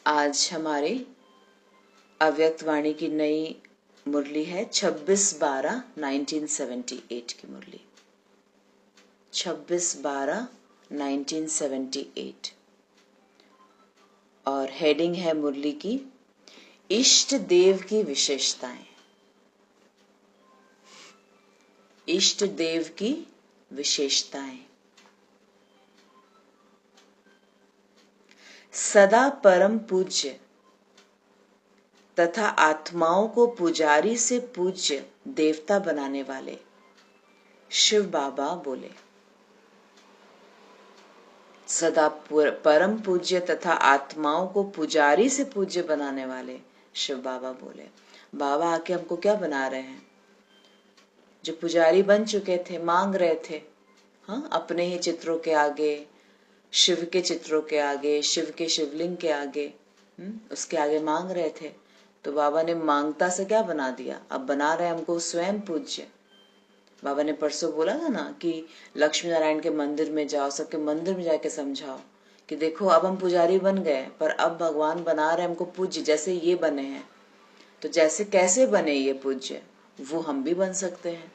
आज हमारी अव्यक्त वाणी की नई मुरली है 26/12/1978 की मुरली। 26/12/1978 और हेडिंग है मुरली की इष्ट देव की विशेषताएं। इष्ट देव की विशेषताएं। सदा परम पूज्य तथा आत्माओं को पुजारी से पूज्य देवता बनाने वाले शिव बाबा बोले। सदा परम पूज्य तथा आत्माओं को पुजारी से पूज्य बनाने वाले शिव बाबा बोले। बाबा आके हमको क्या बना रहे हैं? जो पुजारी बन चुके थे, मांग रहे थे, हाँ, अपने ही चित्रों के आगे, शिव के चित्रों के आगे, शिव के शिवलिंग के आगे, उसके आगे मांग रहे थे। तो बाबा ने मांगता से क्या बना दिया? अब बना रहे हमको स्वयं पूज्य। बाबा ने परसों बोला था ना कि लक्ष्मी नारायण के मंदिर में जाओ, सबके मंदिर में जाके समझाओ कि देखो अब हम पुजारी बन गए, पर अब भगवान बना रहे हमको पूज्य, जैसे ये बने हैं। तो जैसे कैसे बने ये पूज्य, वो हम भी बन सकते हैं।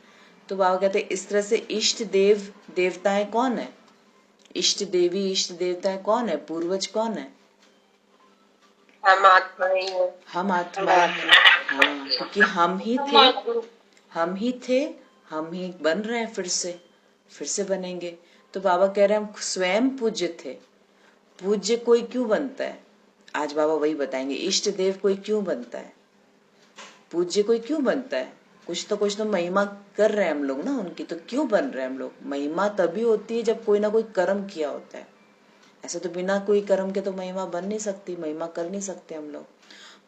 तो बाबा कहते हैं इस तरह से इष्ट देव देवताएं कौन है? इष्ट देवी इष्ट देवताएं कौन है? पूर्वज कौन है? हम आत्मा ही है। हम आत्मा है। हाँ, क्योंकि हम ही थे, हम ही बन रहे हैं, फिर से बनेंगे। तो बाबा कह रहे हैं हम स्वयं पूज्य थे। पूज्य कोई क्यों बनता है? आज बाबा वही बताएंगे। इष्ट देव कोई क्यों बनता है? पूज्य कोई क्यों बनता है? कुछ तो महिमा कर रहे हैं हम लोग ना उनकी। तो क्यों बन रहे हैं हम लोग? महिमा तभी होती है जब कोई ना कोई कर्म किया होता है। ऐसे तो बिना कोई कर्म के तो महिमा बन नहीं सकती, महिमा कर नहीं सकते हम लोग।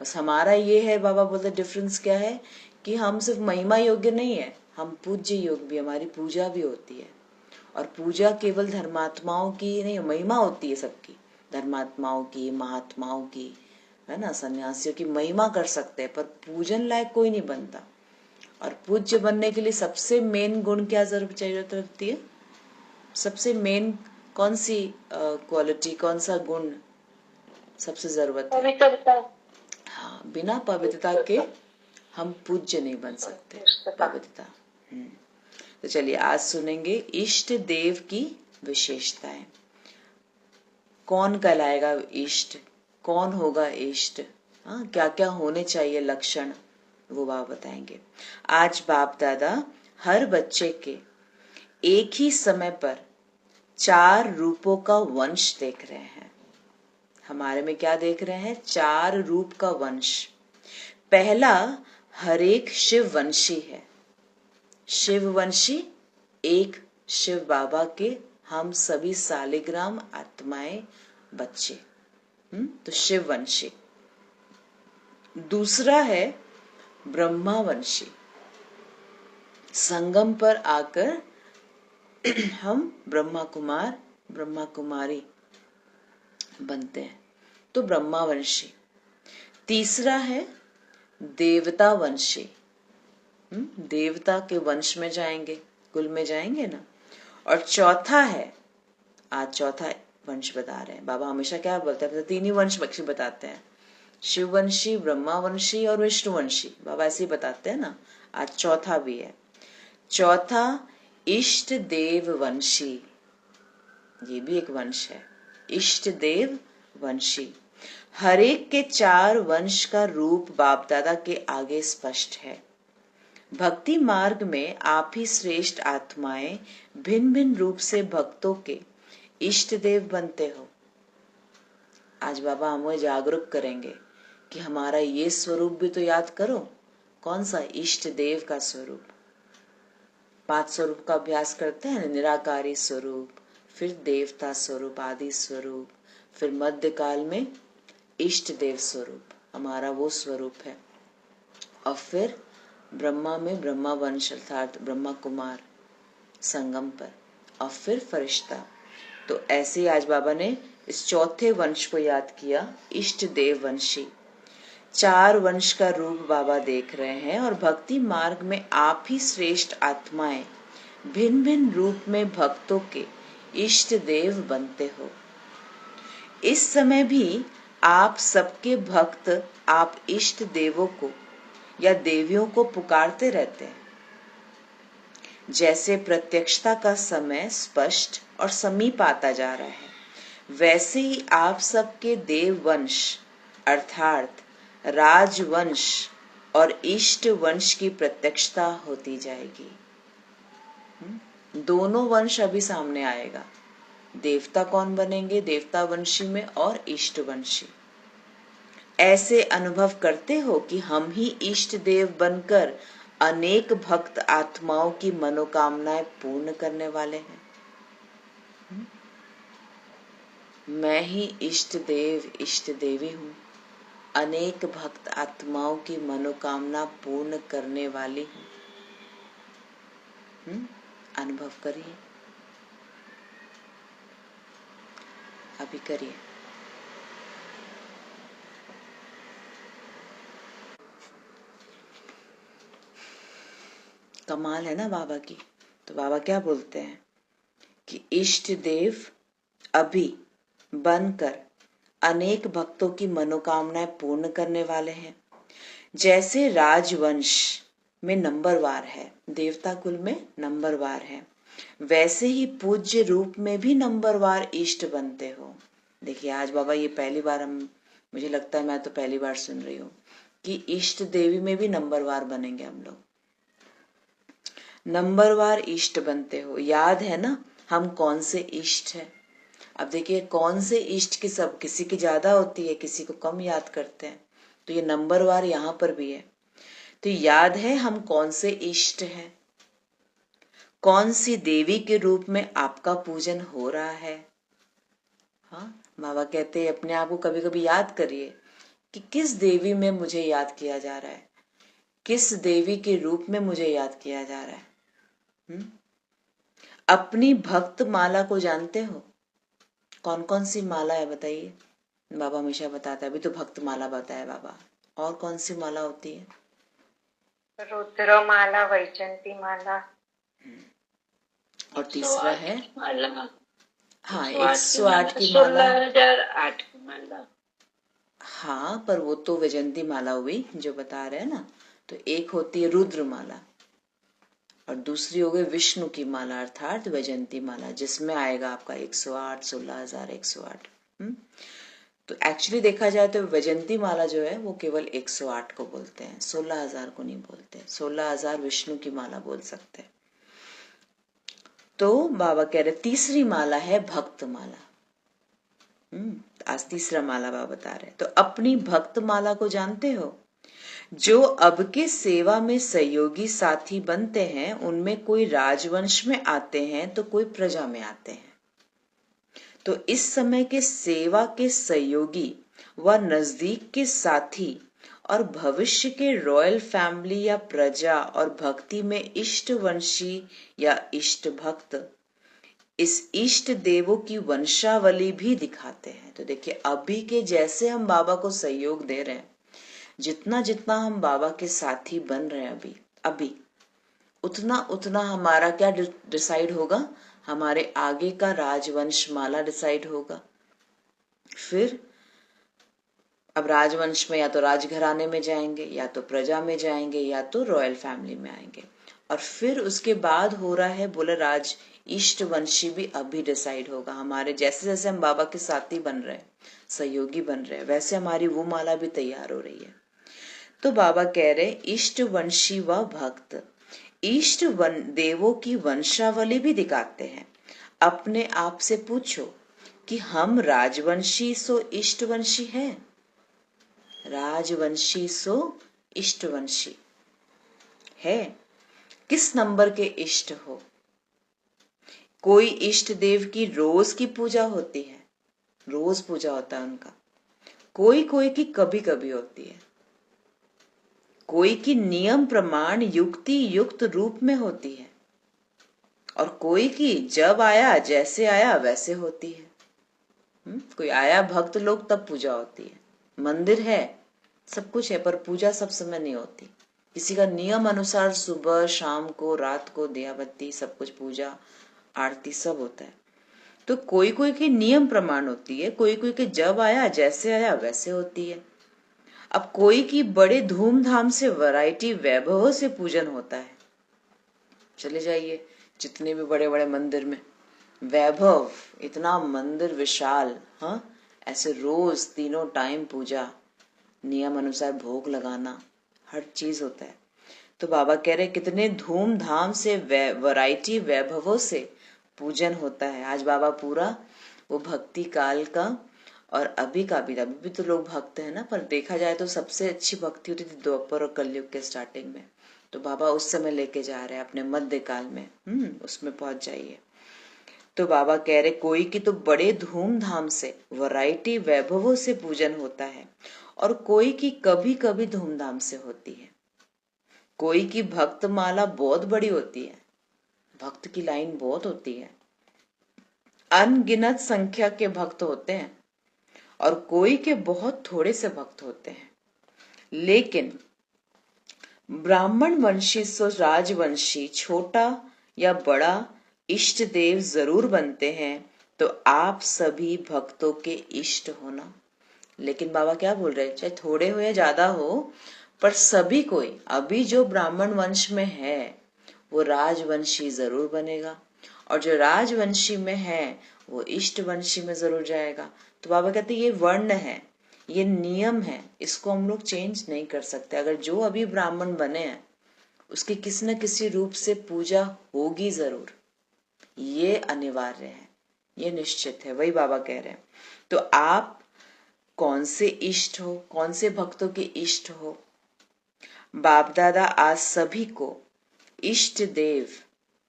बस हमारा ये है, बाबा बोलते डिफरेंस क्या है कि हम सिर्फ महिमा योग्य नहीं है, हम पूज्य योग्य भी, हमारी पूजा भी होती है। और पूजा केवल धर्मात्माओं की नहीं, महिमा होती है सबकी, धर्मात्माओं की, महात्माओं की, है ना, सन्यासियों की महिमा कर सकते हैं, पर पूजन लायक कोई नहीं बनता। और पूज्य बनने के लिए सबसे मेन गुण क्या जरूरत रहती है? सबसे मेन कौन सी क्वालिटी, कौन सा गुण सबसे जरूरत है? हाँ, बिना पवित्रता के हम पूज्य नहीं बन सकते। पवित्रता। तो चलिए आज सुनेंगे इष्ट देव की विशेषताएं। कौन कहलाएगा इष्ट? कौन होगा इष्ट? हाँ, क्या क्या होने चाहिए लक्षण, वो बाबा बताएंगे। आज बाप दादा हर बच्चे के एक ही समय पर 4 रूपों का वंश देख रहे हैं। हमारे में क्या देख रहे हैं? 4 रूप का वंश। पहला हरेक शिववंशी है। शिववंशी एक शिव बाबा के हम सभी सालिग्राम आत्माएं, बच्चे, तो शिववंशी। दूसरा है ब्रह्मावंशी। संगम पर आकर हम ब्रह्मा कुमार, ब्रह्मा कुमारी बनते हैं, तो ब्रह्मावंशी। तीसरा है देवता वंशी। देवता के वंश में जाएंगे, कुल में जाएंगे ना। और चौथा है, आज चौथा वंश बता रहे हैं बाबा। हमेशा क्या बोलते हैं? 3 ही वंश बख्शी बताते हैं, शिववंशी, ब्रह्मावंशी और विष्णुवंशी। बाबा ऐसे ही बताते हैं ना। आज चौथा भी है। चौथा इष्ट देव वंशी, ये भी एक वंश है, इष्ट देव वंशी। हरेक के 4 वंश का रूप बाप दादा के आगे स्पष्ट है। भक्ति मार्ग में आप ही श्रेष्ठ आत्माएं भिन्न भिन्न रूप से भक्तों के इष्ट देव बनते हो। आज बाबा हमें जागरूक करेंगे कि हमारा ये स्वरूप भी तो याद करो। कौन सा? इष्ट देव का स्वरूप। 5 स्वरूप का अभ्यास करते हैं, निराकारी स्वरूप, फिर देवता स्वरूप, आदि स्वरूप, फिर मध्य काल में इष्ट देव स्वरूप, हमारा वो स्वरूप है। और फिर ब्रह्मा में ब्रह्मा वंश अर्थात ब्रह्मा कुमार संगम पर, और फिर फरिश्ता। तो ऐसे ही आज बाबा ने इस चौथे वंश को याद किया, इष्ट देव वंशी। 4 वंश का रूप बाबा देख रहे हैं। और भक्ति मार्ग में आप ही श्रेष्ठ आत्माएं भिन्न भिन्न रूप में भक्तों के इष्ट देव बनते हो। इस समय भी आप सबके भक्त आप इष्ट देवों को या देवियों को पुकारते रहते हैं। जैसे प्रत्यक्षता का समय स्पष्ट और समीप आता जा रहा है, वैसे ही आप सबके देव वंश अर्थात राजवंश और इष्ट वंश की प्रत्यक्षता होती जाएगी। दोनों वंश अभी सामने आएगा, देवता कौन बनेंगे देवता वंशी में और इष्ट वंशी। ऐसे अनुभव करते हो कि हम ही इष्ट देव बनकर अनेक भक्त आत्माओं की मनोकामनाएं पूर्ण करने वाले हैं। मैं ही इष्ट देव इष्ट देवी हूँ, अनेक भक्त आत्माओं की मनोकामना पूर्ण करने वाली हूँ। अनुभव करिए, अभी करिए। कमाल है ना बाबा की। तो बाबा क्या बोलते हैं कि इष्ट देव अभी बनकर अनेक भक्तों की मनोकामनाएं पूर्ण करने वाले हैं। जैसे राजवंश में नंबरवार है, देवता कुल में नंबरवार है, वैसे ही पूज्य रूप में भी नंबरवार इष्ट बनते हो। देखिए आज बाबा ये पहली बार मुझे लगता है मैं तो पहली बार सुन रही हूँ कि इष्ट देवी में भी नंबरवार बनेंगे हम लोग। नंबरवार इष्ट बनते हो। याद है ना हम कौन से इष्ट है। अब देखिए कौन से इष्ट की सब किसी की ज्यादा होती है, किसी को कम याद करते हैं, तो ये नंबरवार यहाँ पर भी है। तो याद है हम कौन से इष्ट हैं, कौन सी देवी के रूप में आपका पूजन हो रहा है। हाँ बाबा कहते हैं अपने आप को कभी कभी याद करिए कि किस देवी में मुझे याद किया जा रहा है, किस देवी के रूप में मुझे याद किया जा रहा है। अपनी भक्त माला को जानते हो, कौन कौन सी माला है बताइए। बाबा हमेशा बताता है, अभी तो भक्त माला बताया बाबा, और कौन सी माला होती है। रुद्र माला, वैजंती माला और तीसरा है माला, हाँ 108 की माला, 16,008 की माला। हाँ पर वो तो वैजंती माला हुई जो बता रहे हैं ना। तो एक होती है रुद्र माला और दूसरी हो गई विष्णु की माला अर्थात वैजंती माला, जिसमें आएगा आपका 108 16,108। तो एक्चुअली देखा जाए तो वैजंती माला जो है वो केवल 108 को बोलते हैं, 16,000 को नहीं बोलते। 16,000 विष्णु की माला बोल सकते हैं। तो बाबा कह रहे तीसरी माला है भक्त माला। आज तीसरा माला बाबा बता रहे। तो अपनी भक्त माला को जानते हो, जो अब के सेवा में सहयोगी साथी बनते हैं, उनमें कोई राजवंश में आते हैं तो कोई प्रजा में आते हैं। तो इस समय के सेवा के सहयोगी व नजदीक के साथी और भविष्य के रॉयल फैमिली या प्रजा और भक्ति में इष्ट वंशी या इष्ट भक्त इस इष्ट देवों की वंशावली भी दिखाते हैं। तो देखिए अभी के जैसे हम बाबा को सहयोग दे रहे हैं, जितना जितना हम बाबा के साथी बन रहे हैं अभी उतना उतना हमारा क्या डिसाइड होगा, हमारे आगे का राजवंश माला डिसाइड होगा। फिर अब राजवंश में या तो राजघराने में जाएंगे, या तो प्रजा में जाएंगे, या तो रॉयल फैमिली में आएंगे। और फिर उसके बाद हो रहा है बोले राज इष्ट वंशी भी अभी डिसाइड होगा। हमारे जैसे जैसे हम बाबा के साथी बन रहे हैं, सहयोगी बन रहे हैं, वैसे हमारी वो माला भी तैयार हो रही है। तो बाबा कह रहे इष्ट वंशी व भक्त इष्ट देवों की वंशावली भी दिखाते हैं। अपने आप से पूछो कि हम राजवंशी सो इष्टवंशी हैं। राजवंशी सो इष्टवंशी है। किस नंबर के इष्ट हो। कोई इष्ट देव की रोज की पूजा होती है, रोज पूजा होता है उनका। कोई कोई की कभी कभी होती है। कोई की नियम प्रमाण युक्ति युक्त रूप में होती है, और कोई की जब आया जैसे आया वैसे होती है। कोई आया भक्त लोग तब पूजा होती है। मंदिर है, सब कुछ है, पर पूजा सब समय नहीं होती। किसी का नियम अनुसार सुबह शाम को रात को दिया बत्ती सब कुछ पूजा आरती सब होता है। तो कोई कोई की नियम प्रमाण होती है, कोई कोई के जब आया जैसे आया वैसे होती है। अब कोई की बड़े धूमधाम से वैरायटी वैभवों से पूजन होता है। चले जाइए जितने भी बड़े बड़े मंदिर में वैभव, इतना मंदिर विशाल, हाँ, ऐसे रोज तीनों टाइम पूजा, नियम अनुसार भोग लगाना, हर चीज होता है। तो बाबा कह रहे कितने धूमधाम से वैरायटी वैभवों से पूजन होता है। आज बाबा पूरा वो भक्ति काल का और अभी का भी, अभी भी तो लोग भक्त है ना, पर देखा जाए तो सबसे अच्छी भक्ति होती थी द्वापर और कलयुग के स्टार्टिंग में। तो बाबा उस समय लेके जा रहे हैं अपने मध्य काल में, उसमें पहुंच जाइए। तो बाबा कह रहे कोई की तो बड़े धूमधाम से वैरायटी वैभवों से पूजन होता है और कोई की कभी कभी धूमधाम से होती है। कोई की भक्त माला बहुत बड़ी होती है, भक्त की लाइन बहुत होती है, अनगिनत संख्या के भक्त होते हैं, और कोई के बहुत थोड़े से भक्त होते हैं। लेकिन ब्राह्मण वंशी सो राजवंशी छोटा या बड़ा इष्ट देव जरूर बनते हैं, तो आप सभी भक्तों के इष्ट होना। लेकिन बाबा क्या बोल रहे हैं, चाहे थोड़े हो या ज्यादा हो, पर सभी कोई अभी जो ब्राह्मण वंश में है वो राजवंशी जरूर बनेगा, और जो राजवंशी में है वो इष्ट वंशी में जरूर जाएगा। तो बाबा कहते ये वर्ण है, ये नियम है, इसको हम लोग चेंज नहीं कर सकते। अगर जो अभी ब्राह्मण बने हैं उसकी किसी न किसी रूप से पूजा होगी जरूर, ये अनिवार्य है, ये निश्चित है। वही बाबा कह रहे हैं। तो आप कौन से इष्ट हो, कौन से भक्तों के इष्ट हो? बाप दादा आज सभी को इष्ट देव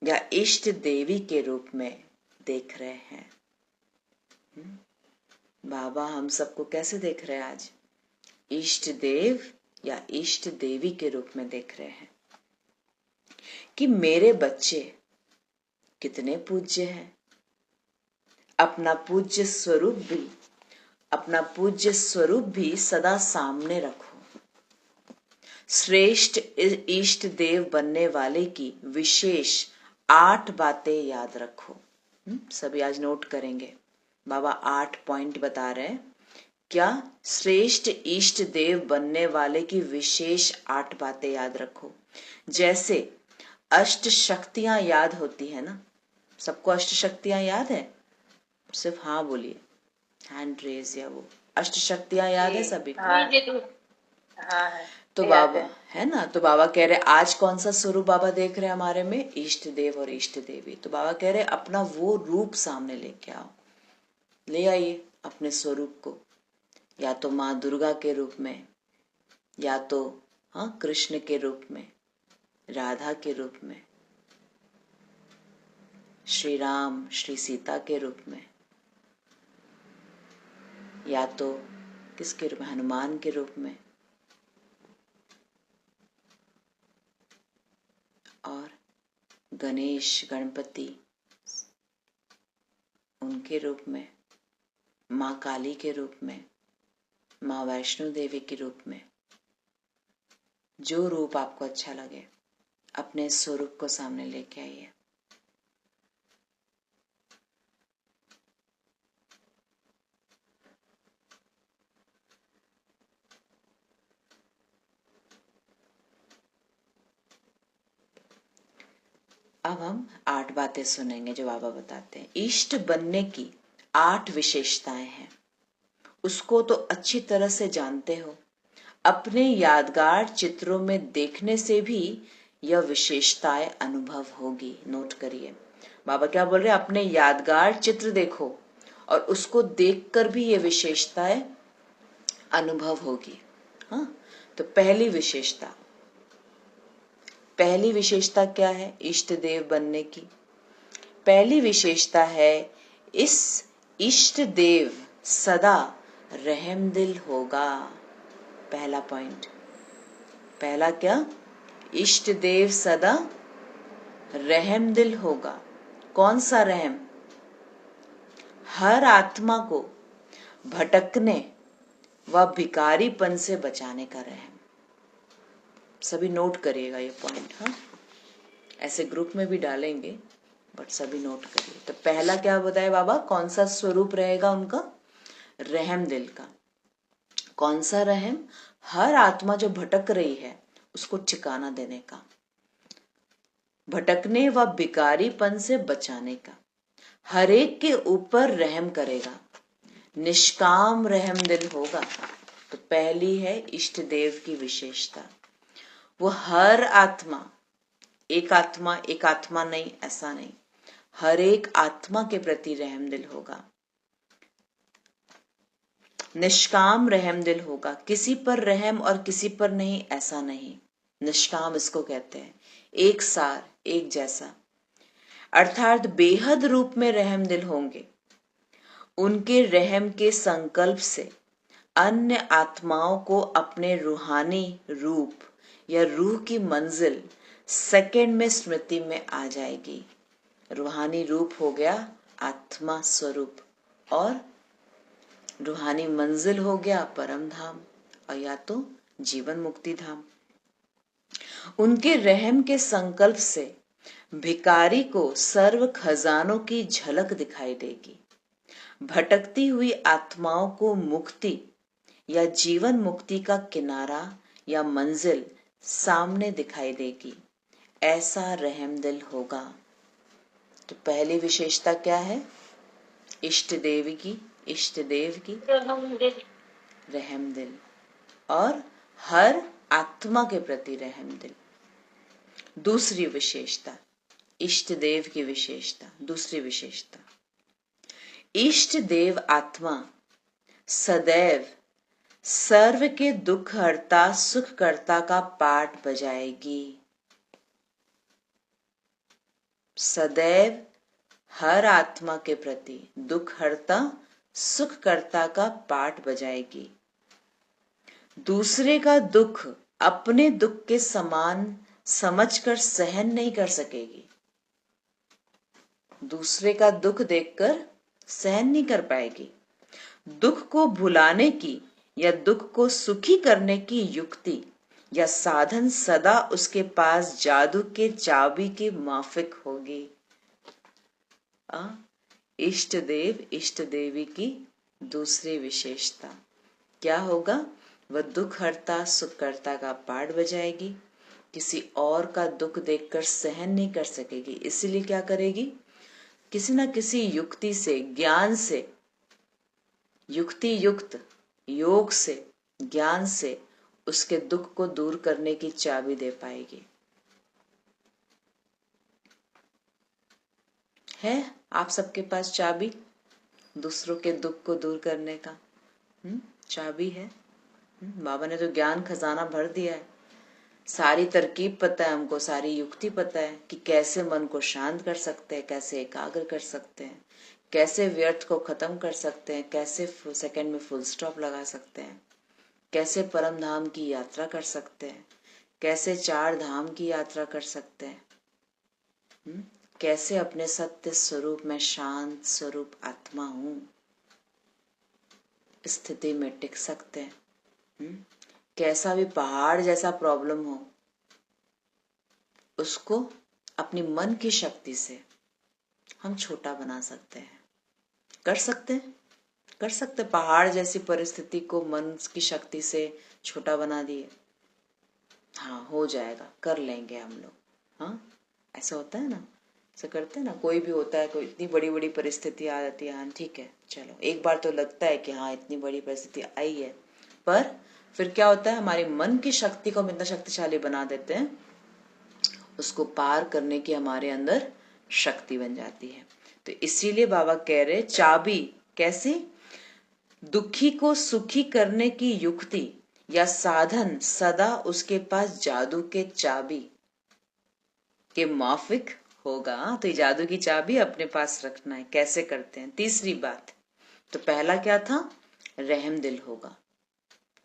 या इष्ट देवी के रूप में देख रहे हैं। बाबा हम सबको कैसे देख रहे हैं आज? इष्ट देव या इष्ट देवी के रूप में देख रहे हैं कि मेरे बच्चे कितने पूज्य हैं। अपना पूज्य स्वरूप भी सदा सामने रखो। श्रेष्ठ इष्ट देव बनने वाले की विशेष 8 बातें याद रखो। सभी आज नोट करेंगे। बाबा 8 पॉइंट बता रहे हैं। क्या? श्रेष्ठ इष्ट देव बनने वाले की विशेष 8 बातें याद रखो। जैसे अष्ट शक्तियां याद होती है ना, सबको अष्ट शक्तियां याद है? सिर्फ हाँ बोलिए, हैंड रेज या वो अष्ट शक्तियां याद है सभी को? हाँ है। तो बाबा है ना, तो बाबा कह रहे आज कौन सा स्वरूप बाबा देख रहे हैं हमारे में? इष्ट देव और इष्ट देवी। तो बाबा कह रहे अपना वो रूप सामने लेके आओ, ले आइए अपने स्वरूप को, या तो माँ दुर्गा के रूप में, या तो हाँ कृष्ण के रूप में, राधा के रूप में, श्री राम श्री सीता के रूप में, या तो किसके रूप में? हनुमान के रूप में, और गणेश गणपति उनके रूप में, माँ काली के रूप में, माँ वैष्णो देवी के रूप में। जो रूप आपको अच्छा लगे अपने स्वरूप को सामने लेके आइए। अब हम 8 बातें सुनेंगे जो बाबा बताते हैं। इष्ट बनने की 8 विशेषताएं हैं, उसको तो अच्छी तरह से जानते हो। अपने यादगार चित्रों में देखने से भी यह विशेषताएं अनुभव होगी। नोट करिए बाबा क्या बोल रहे हैं, अपने यादगार चित्र देखो और उसको देखकर भी ये विशेषताएं अनुभव होगी। हाँ, तो पहली विशेषता क्या है इष्ट देव बनने की? पहली विशेषता है इस इष्ट देव सदा रहमदिल होगा। पहला पॉइंट, पहला क्या? इष्ट देव सदा रहमदिल होगा। कौन सा रहम? हर आत्मा को भटकने व भिखारीपन से बचाने का रहम। सभी नोट करिएगा ये पॉइंट। हाँ, ऐसे ग्रुप में भी डालेंगे बट सभी नोट करिए। तो पहला क्या बताया बाबा, कौन सा स्वरूप रहेगा उनका, रहम दिल का। कौन सा रहम, हर आत्मा जो भटक रही है उसको ठिकाना देने का, भटकने व बिकारीपन से बचाने का, हर एक के ऊपर रहम करेगा, निष्काम रहम दिल होगा। तो पहली है इष्ट देव की विशेषता, वो हर आत्मा, एक आत्मा नहीं, ऐसा नहीं, हर एक आत्मा के प्रति रहम दिल होगा, निष्काम रहम दिल होगा, किसी पर रहम और किसी पर नहीं, ऐसा नहीं। निष्काम इसको कहते हैं, एक सार, एक जैसा, अर्थात बेहद रूप में रहम दिल होंगे। उनके रहम के संकल्प से अन्य आत्माओं को अपने रूहानी रूप या रूह की मंजिल सेकंड में स्मृति में आ जाएगी। रूहानी रूप हो गया आत्मा स्वरूप, और रूहानी मंजिल हो गया परम धाम, और या तो जीवन मुक्ति धाम। उनके रहम के संकल्प से भिकारी को सर्व खजानों की झलक दिखाई देगी। भटकती हुई आत्माओं को मुक्ति या जीवन मुक्ति का किनारा या मंजिल सामने दिखाई देगी, ऐसा रहम दिल होगा। तो पहली विशेषता क्या है, इष्ट देव की रहम दिल, और हर आत्मा के प्रति रहम दिल। दूसरी विशेषता, इष्ट देव की विशेषता, दूसरी विशेषता, इष्ट देव आत्मा सदैव सर्व के दुख हरता सुख करता का पाठ बजाएगी। सदैव हर आत्मा के प्रति दुख हरता सुख करता का पाठ बजाएगी। दूसरे का दुख अपने दुख के समान समझकर सहन नहीं कर सकेगी, दूसरे का दुख देखकर सहन नहीं कर पाएगी। दुख को भुलाने की या दुख को सुखी करने की युक्ति या साधन सदा उसके पास जादू के चाबी के माफिक होगी। इष्ट देव इष्ट देवी की दूसरी विशेषता क्या होगा, वह दुख हरता सुख करता का पाठ बजाएगी, किसी और का दुख देखकर सहन नहीं कर सकेगी, इसीलिए क्या करेगी, किसी न किसी युक्ति से, ज्ञान से, युक्ति युक्त योग से, ज्ञान से उसके दुख को दूर करने की चाबी दे पाएगी। है आप सबके पास चाबी दूसरों के दुख को दूर करने का? चाबी है। बाबा ने तो ज्ञान खजाना भर दिया है, सारी तरकीब पता है हमको, सारी युक्ति पता है कि कैसे मन को शांत कर सकते हैं, कैसे एकाग्र कर सकते हैं, कैसे व्यर्थ को खत्म कर सकते हैं, कैसे सेकंड में फुल स्टॉप लगा सकते हैं, कैसे परम धाम की यात्रा कर सकते हैं, कैसे 4 धाम की यात्रा कर सकते हैं, कैसे अपने सत्य स्वरूप में शांत स्वरूप आत्मा हूं स्थिति में टिक सकते हैं। कैसा भी पहाड़ जैसा प्रॉब्लम हो उसको अपनी मन की शक्ति से हम छोटा बना सकते हैं, कर सकते पहाड़ जैसी परिस्थिति को मन की शक्ति से छोटा बना दिए, हाँ हो जाएगा, कर लेंगे हम लोग। हाँ ऐसा होता है ना, ऐसा करते हैं ना, कोई भी होता है, कोई इतनी बड़ी बड़ी परिस्थिति आ जाती है, हाँ ठीक है चलो, एक बार तो लगता है कि हाँ इतनी बड़ी परिस्थिति आई है, पर फिर क्या होता है, हमारे मन की शक्ति को हम इतना शक्तिशाली बना देते हैं, उसको पार करने की हमारे अंदर शक्ति बन जाती है। तो इसीलिए बाबा कह रहे चाबी कैसे, दुखी को सुखी करने की युक्ति या साधन सदा उसके पास जादू के चाबी के माफिक होगा। तो ये जादू की चाबी अपने पास रखना है, कैसे करते हैं। तीसरी बात, तो पहला क्या था, रहम दिल होगा,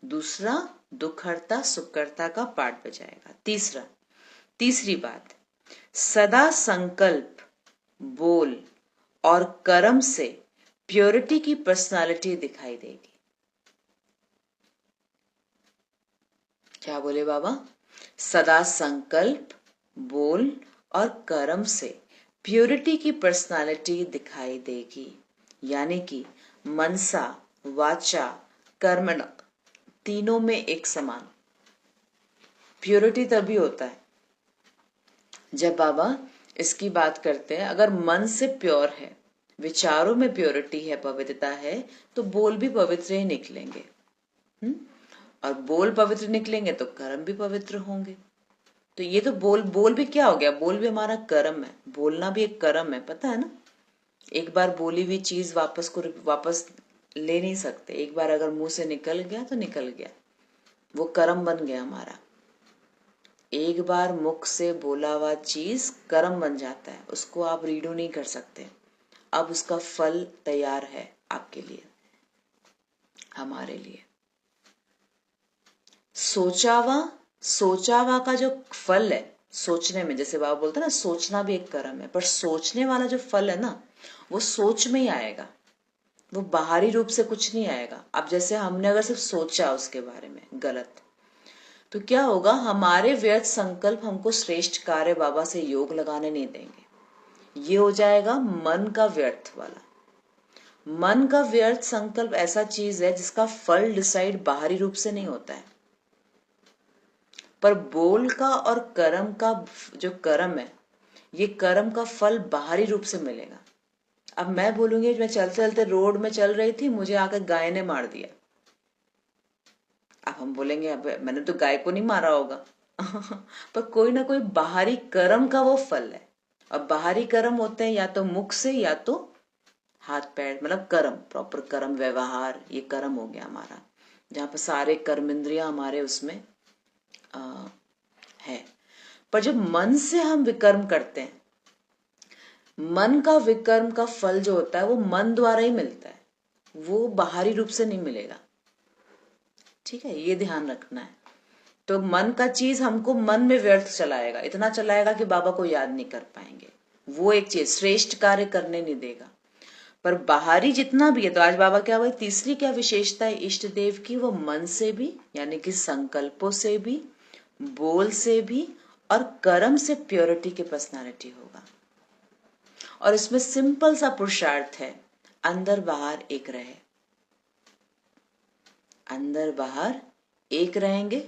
दूसरा दुख हरता सुख करता का पाठ बजाएगा, तीसरी बात, सदा संकल्प, बोल और कर्म से प्योरिटी की पर्सनालिटी दिखाई देगी। क्या बोले बाबा, सदा संकल्प, बोल और कर्म से प्योरिटी की पर्सनालिटी दिखाई देगी, यानी कि मनसा, वाचा, कर्मणा तीनों में एक समान। प्योरिटी तभी होता है जब बाबा इसकी बात करते हैं, अगर मन से प्योर है, विचारों में प्योरिटी है, पवित्रता है, तो बोल भी पवित्र ही निकलेंगे। और बोल पवित्र निकलेंगे तो कर्म भी पवित्र होंगे। तो ये तो बोल भी क्या हो गया, बोल भी हमारा कर्म है, बोलना भी एक कर्म है, पता है ना। एक बार बोली हुई चीज वापस ले नहीं सकते। एक बार अगर मुंह से निकल गया तो निकल गया, वो कर्म बन गया हमारा। एक बार मुख से बोला हुआ चीज कर्म बन जाता है, उसको आप रीडू नहीं कर सकते। अब उसका फल तैयार है आपके लिए, हमारे लिए। सोचावा का जो फल है, सोचने में, जैसे बाबा बोलते हैं ना, सोचना भी एक कर्म है, पर सोचने वाला जो फल है ना, वो सोच में ही आएगा, वो बाहरी रूप से कुछ नहीं आएगा। अब जैसे हमने अगर सिर्फ सोचा उसके बारे में गलत, तो क्या होगा, हमारे व्यर्थ संकल्प हमको श्रेष्ठ कार्य बाबा से योग लगाने नहीं देंगे। ये हो जाएगा मन का व्यर्थ वाला। मन का व्यर्थ संकल्प ऐसा चीज है जिसका फल डिसाइड बाहरी रूप से नहीं होता है, पर बोल का और कर्म का जो कर्म है, ये कर्म का फल बाहरी रूप से मिलेगा। अब मैं बोलूंगी, मैं चलते चलते रोड में चल रही थी, मुझे आकर गाय ने मार दिया। अब हम बोलेंगे अब मैंने तो गाय को नहीं मारा होगा पर कोई ना कोई बाहरी कर्म का वो फल है। और बाहरी कर्म होते हैं या तो मुख से या तो हाथ पैर, मतलब कर्म, प्रॉपर कर्म, व्यवहार, ये कर्म हो गया हमारा, जहां पर सारे कर्म इंद्रियां हमारे उसमें है। पर जब मन से हम विकर्म करते हैं, मन का विकर्म का फल जो होता है वो मन द्वारा ही मिलता है, वो बाहरी रूप से नहीं मिलेगा। ठीक है, ये ध्यान रखना है। तो मन का चीज हमको मन में व्यर्थ चलाएगा, इतना चलाएगा कि बाबा को याद नहीं कर पाएंगे। वो एक चीज श्रेष्ठ कार्य करने नहीं देगा। पर बाहरी जितना भी है, तो आज बाबा क्या बोले, तीसरी क्या विशेषता है इष्ट देव की, वो मन से भी, यानी कि संकल्पों से भी, बोल से भी और कर्म से प्योरिटी की पर्सनालिटी होगा। और इसमें सिंपल सा पुरुषार्थ है, अंदर बाहर एक रहे। अंदर बाहर एक रहेंगे,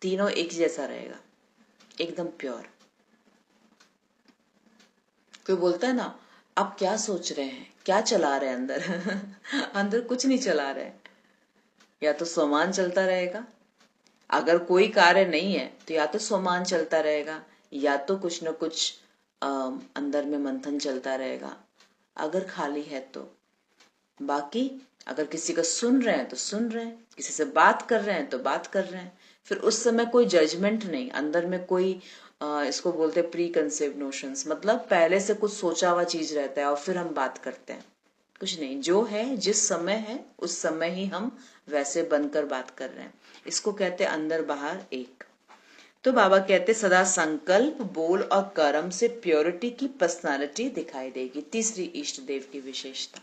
तीनों एक जैसा रहेगा, एकदम प्योर। कोई बोलता है ना, आप क्या सोच रहे हैं, क्या चला रहे हैं अंदर अंदर कुछ नहीं चला रहे, या तो स्वमान चलता रहेगा, अगर कोई कार्य नहीं है तो या तो स्वमान चलता रहेगा, या तो कुछ न कुछ अंदर में मंथन चलता रहेगा, अगर खाली है तो। बाकी अगर किसी का सुन रहे हैं तो सुन रहे हैं, किसी से बात कर रहे हैं तो बात कर रहे हैं, फिर उस समय कोई जजमेंट नहीं, अंदर में कोई इसको बोलते हैं प्री कंसेप्ट नोशंस, मतलब पहले से कुछ सोचा हुआ चीज रहता है और फिर हम बात करते हैं। कुछ नहीं, जो है जिस समय है उस समय ही हम वैसे बनकर बात कर रहे हैं, इसको कहते हैं अंदर बाहर एक। तो बाबा कहते सदा संकल्प, बोल और कर्म से प्योरिटी की पर्सनालिटी दिखाई देगी, तीसरी इष्ट देव की विशेषता।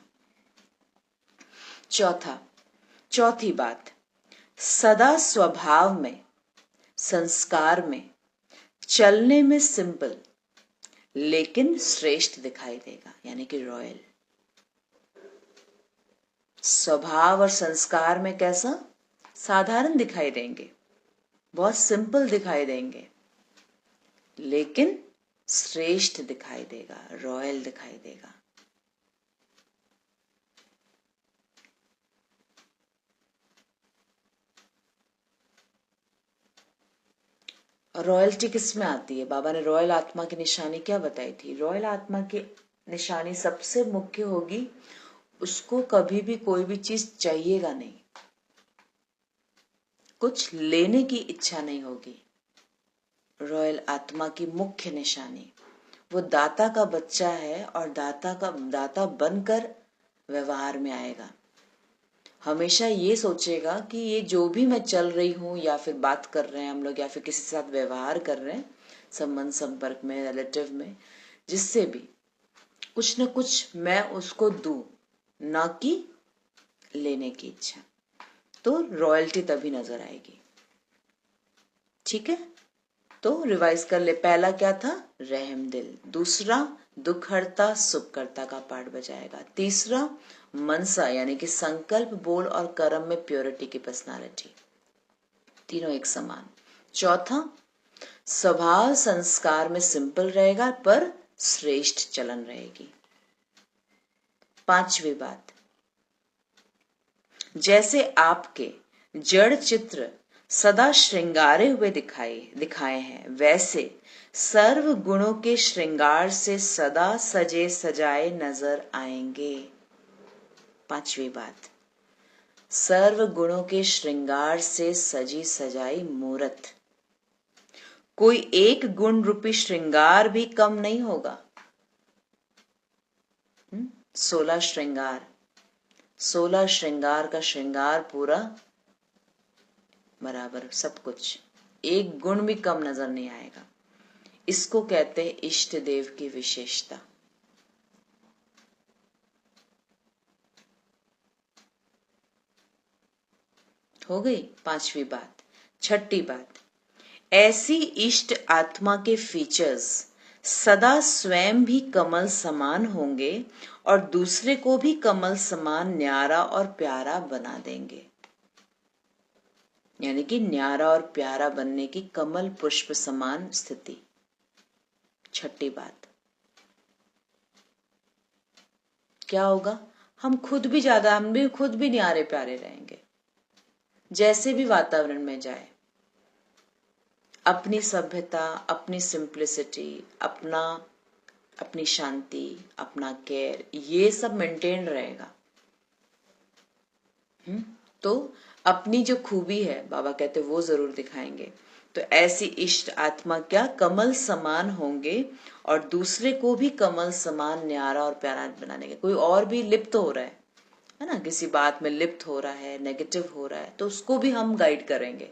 चौथी बात, सदा स्वभाव में, संस्कार में, चलने में सिंपल लेकिन श्रेष्ठ दिखाई देगा, यानी कि रॉयल। स्वभाव और संस्कार में कैसा, साधारण दिखाई देंगे, बहुत सिंपल दिखाई देंगे, लेकिन श्रेष्ठ दिखाई देगा, रॉयल दिखाई देगा। रॉयल्टी किस में आती है, बाबा ने रॉयल आत्मा की निशानी क्या बताई थी। रॉयल आत्मा की निशानी सबसे मुख्य होगी, उसको कभी भी कोई भी चीज चाहिएगा नहीं, कुछ लेने की इच्छा नहीं होगी। रॉयल आत्मा की मुख्य निशानी, वो दाता का बच्चा है और दाता बनकर व्यवहार में आएगा। हमेशा ये सोचेगा कि ये जो भी मैं चल रही हूं या फिर बात कर रहे हैं हम लोग, या फिर किसी के साथ व्यवहार कर रहे हैं, संबंध संपर्क में, रिलेटिव में, जिससे भी कुछ न कुछ मैं उसको दूं, ना कि लेने की इच्छा। तो रॉयल्टी तभी नजर आएगी। ठीक है, तो रिवाइज कर ले। पहला क्या था, रहम दिल। दूसरा दुखहर्ता सुखकर्ता का पार्ट बजाएगा। तीसरा मनसा यानी कि संकल्प, बोल और कर्म में प्योरिटी की पर्सनालिटी, तीनों एक समान। चौथा स्वभाव संस्कार में सिंपल रहेगा पर श्रेष्ठ चलन रहेगी। पांचवी बात, जैसे आपके जड़ चित्र सदा श्रृंगारे हुए दिखाए हैं, वैसे सर्व गुणों के श्रृंगार से सदा सजे सजाए नजर आएंगे। पांचवी बात, सर्व गुणों के श्रृंगार से सजी सजाई मूरत, कोई एक गुण रूपी श्रृंगार भी कम नहीं होगा। 16 श्रृंगार, 16 श्रृंगार का श्रृंगार पूरा बराबर, सब कुछ, एक गुण भी कम नजर नहीं आएगा। इसको कहते हैं इष्ट देव की विशेषता। हो गई पांचवी बात। छठी बात, ऐसी इष्ट आत्मा के फीचर्स सदा स्वयं भी कमल समान होंगे और दूसरे को भी कमल समान न्यारा और प्यारा बना देंगे, यानी कि न्यारा और प्यारा बनने की कमल पुष्प समान स्थिति। छठी बात, क्या होगा, हम खुद भी न्यारे प्यारे रहेंगे, जैसे भी वातावरण में जाए। अपनी सभ्यता, अपनी सिंप्लिसिटी, अपनी शांति, अपना केयर, ये सब मेंटेन रहेगा। तो अपनी जो खूबी है बाबा कहते वो जरूर दिखाएंगे। तो ऐसी इष्ट आत्मा क्या कमल समान होंगे और दूसरे को भी कमल समान न्यारा और प्यारा बना देंगे। कोई और भी लिप्त हो रहा है ना, किसी बात में लिप्त हो रहा है, नेगेटिव हो रहा है, तो उसको भी हम गाइड करेंगे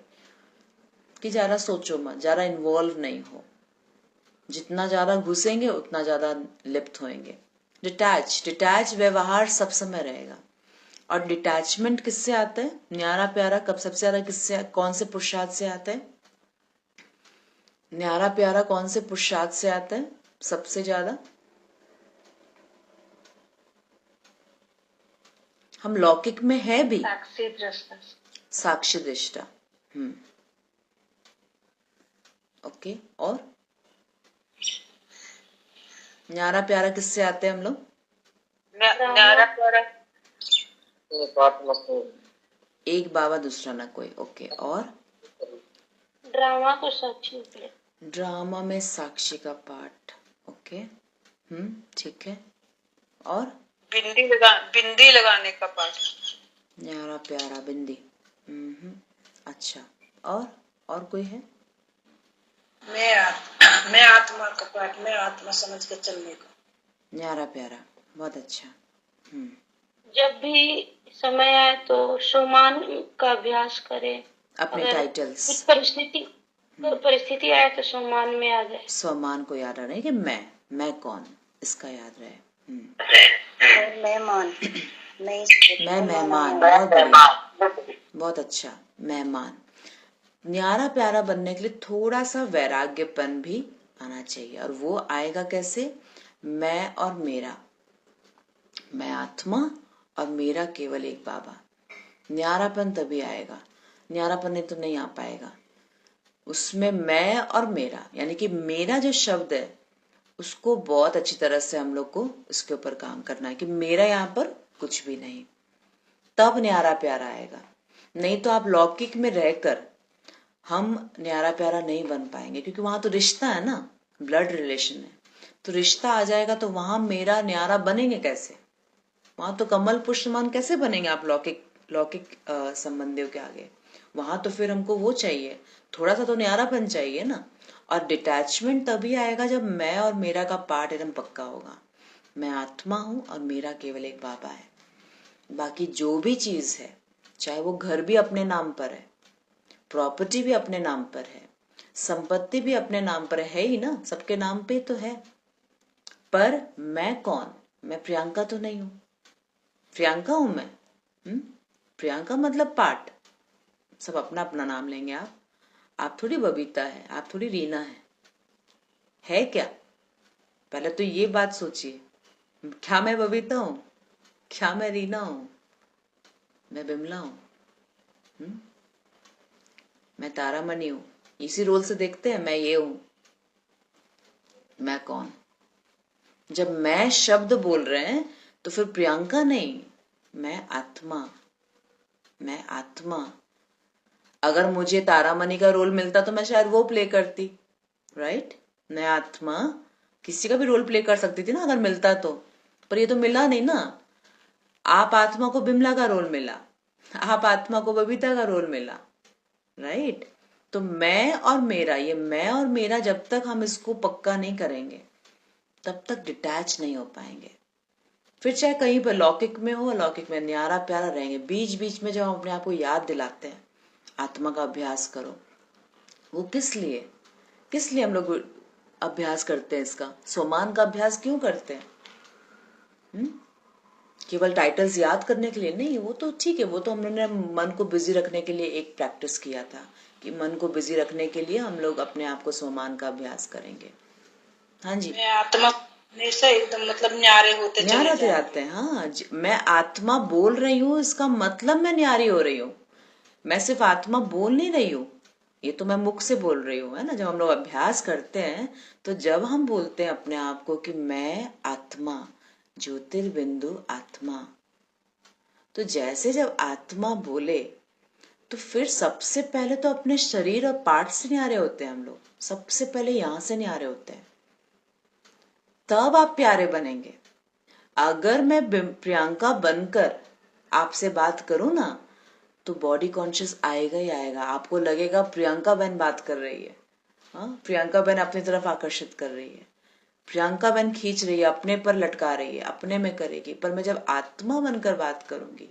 कि ज्यादा सोचो मत, ज्यादा इन्वॉल्व नहीं हो। जितना ज्यादा घुसेंगे उतना ज्यादा लिप्त होंगे। डिटैच व्यवहार सब समय रहेगा। और डिटैचमेंट किससे आता है, न्यारा प्यारा कब सबसे ज्यादा किससे, कौन से पुरुषार्थ से आता है? न्यारा प्यारा कौन से पुरुषार्थ से आता है सबसे ज्यादा? हम लौकिक में है भी साक्षी दृष्टा। ओके, और न्यारा प्यारा किससे आते हैं हम लोग? न्यारा प्यारा एक बाबा दूसरा ना कोई। ओके, और ड्रामा को साक्षी, ड्रामा में साक्षी का पार्ट। ओके, ठीक है। और बिंदी लगाने का पार्ट। न्यारा प्यारा बिंदी। अच्छा, और कोई है? मैं आत्मा का पार्ट, मैं आत्मा समझ के चलने का। न्यारा प्यारा, बहुत अच्छा। जब भी समय आए तो सम्मान का अभ्यास करें। अपने टाइटल्स, कुछ परिस्थिति आए तो सम्मान में आ जाए। सम्मान को याद रहे कि मैं कौन, इसका याद रहे। मेहमान मैं मेहमान, बहुत बढ़िया, बहुत अच्छा। मेहमान, न्यारा प्यारा बनने के लिए थोड़ा सा वैराग्यपन भी आना चाहिए। और वो आएगा कैसे? मैं और मेरा, मैं आत्मा और मेरा केवल एक बाबा। न्यारापन तभी आएगा, न्यारापन नहीं तो नहीं आ पाएगा। उसमें मैं और मेरा, यानी कि मेरा जो शब्द है उसको बहुत अच्छी तरह से हम लोग को उसके ऊपर काम करना है कि मेरा यहाँ पर कुछ भी नहीं, तब न्यारा प्यारा आएगा। नहीं तो आप लौकिक में रहकर हम न्यारा प्यारा नहीं बन पाएंगे, क्योंकि वहां तो रिश्ता है ना, ब्लड रिलेशन है। तो रिश्ता आ जाएगा तो वहां मेरा न्यारा बनेंगे कैसे? वहां तो कमल पुष्पमान कैसे बनेंगे आप लौकिक संबंधियों के आगे? वहां तो फिर हमको वो चाहिए, थोड़ा सा तो न्यारापन चाहिए ना। और डिटैचमेंट तभी आएगा जब मैं और मेरा का पार्ट एकदम पक्का होगा। मैं आत्मा हूं और मेरा केवल एक बाबा है। बाकी जो भी चीज है, चाहे वो घर भी अपने नाम पर है, प्रॉपर्टी भी अपने नाम पर है, संपत्ति भी अपने नाम पर है ही ना, सबके नाम पे तो है। पर मैं कौन? मैं प्रियंका तो नहीं हूं। प्रियंका हूं मैं? प्रियंका मतलब पार्ट, सब अपना अपना नाम लेंगे। आप थोड़ी बबीता है, आप थोड़ी रीना है क्या? पहले तो ये बात सोचिए, क्या मैं बबीता हूँ? क्या मैं रीना हूँ? मैं बिमला हूँ? मैं तारामणि हूँ? इसी रोल से देखते हैं, मैं ये हूँ। मैं कौन? जब मैं शब्द बोल रहे हैं तो फिर प्रियंका नहीं, मैं आत्मा। मैं आत्मा। अगर मुझे तारामणि का रोल मिलता तो मैं शायद वो प्ले करती, राइट? मैं आत्मा किसी का भी रोल प्ले कर सकती थी ना अगर मिलता तो, पर ये तो मिला नहीं ना। आप आत्मा को बिमला का रोल मिला, आप आत्मा को बबीता का रोल मिला, राइट? तो मैं और मेरा, ये मैं और मेरा जब तक हम इसको पक्का नहीं करेंगे तब तक डिटैच नहीं हो पाएंगे। फिर चाहे कहीं पर लौकिक में हो, अलौकिक में, न्यारा प्यारा रहेंगे। बीच बीच में जब हम अपने आप को याद दिलाते हैं आत्मा का अभ्यास करो, वो किस लिए हम लोग अभ्यास करते हैं इसका? स्वमान का अभ्यास क्यों करते हैं? केवल टाइटल्स याद करने के लिए नहीं, वो तो ठीक है, वो तो हमने मन को बिजी रखने के लिए एक प्रैक्टिस किया था कि मन को बिजी रखने के लिए हम लोग अपने आप को स्वमान का अभ्यास करेंगे। हाँ जी, मैं आत्मा हमेशा एकदम मतलब न्यारे होते चले न्यारा जाएंगे। जाते हैं। हाँ, मैं आत्मा बोल रही हूँ, इसका मतलब मैं न्यारी हो रही हूँ। मैं सिर्फ आत्मा बोल नहीं रही हूँ, ये तो मैं मुख से बोल रही हूँ, है ना? जब हम लोग अभ्यास करते हैं तो जब हम बोलते हैं अपने आप को कि मैं आत्मा, ज्योतिर्बिंदु आत्मा, तो जैसे जब आत्मा बोले तो फिर सबसे पहले तो अपने शरीर और पार्ट से न्यारे होते हैं हम लोग। सबसे पहले यहां से न्यारे होते हैं, तब आप प्यारे बनेंगे। अगर मैं प्रियंका बनकर आपसे बात करूं ना तो बॉडी कॉन्शियस आएगा ही आएगा। आपको लगेगा प्रियंका बहन बात कर रही है, हाँ, प्रियंका बहन अपनी तरफ आकर्षित कर रही है, प्रियंका बहन खींच रही है, अपने पर लटका रही है, अपने में करेगी। पर मैं जब आत्मा बनकर बात करूंगी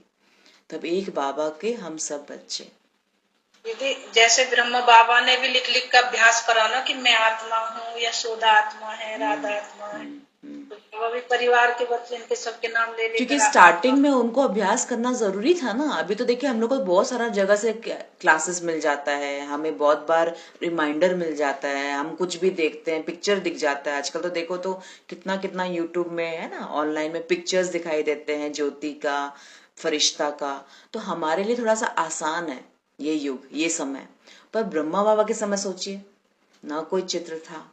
तब एक बाबा के हम सब बच्चे। दीदी जैसे ब्रह्मा बाबा ने भी लिख लिख कर अभ्यास करा ना कि मैं आत्मा हूँ, यशोदा आत्मा है, राधा आत्मा है, तो वो भी परिवार के बच्चे इनके सबके नाम ले क्योंकि लेकर आत्मा। स्टार्टिंग में उनको अभ्यास करना जरूरी था ना। अभी तो देखिए हम लोग को बहुत सारा जगह से क्लासेस मिल जाता है, हमें बहुत बार रिमाइंडर मिल जाता है, हम कुछ भी देखते हैं पिक्चर दिख जाता है। आजकल तो देखो तो कितना कितना यूट्यूब में, है ना, ऑनलाइन में पिक्चर्स दिखाई देते हैं ज्योति का, फरिश्ता का। तो हमारे लिए थोड़ा सा आसान है ये युग, ये समय। पर ब्रह्मा बाबा के समय सोचिए, ना कोई चित्र था,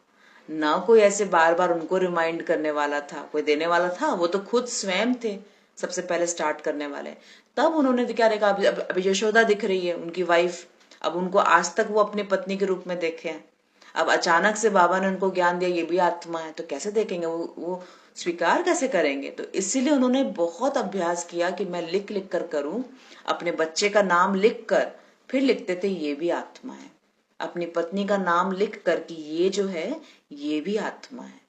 ना कोई ऐसे बार बार उनको रिमाइंड करने वाला था, कोई देने वाला था। वो तो खुद स्वयं थे सबसे पहले स्टार्ट करने वाले। तब उन्होंने क्या देखा, अभी यशोदा दिख रही है उनकी वाइफ, अब उनको आज तक वो अपनी पत्नी के रूप में देखे हैं। अब अचानक से बाबा ने उनको ज्ञान दिया ये भी आत्मा है, तो कैसे देखेंगे वो स्वीकार कैसे करेंगे? तो इसीलिए उन्होंने बहुत अभ्यास किया कि मैं लिख लिख कर करूं। अपने बच्चे का नाम लिख कर फिर लिखते थे ये भी आत्मा है, अपनी पत्नी का नाम लिख कर कि ये जो है ये भी आत्मा है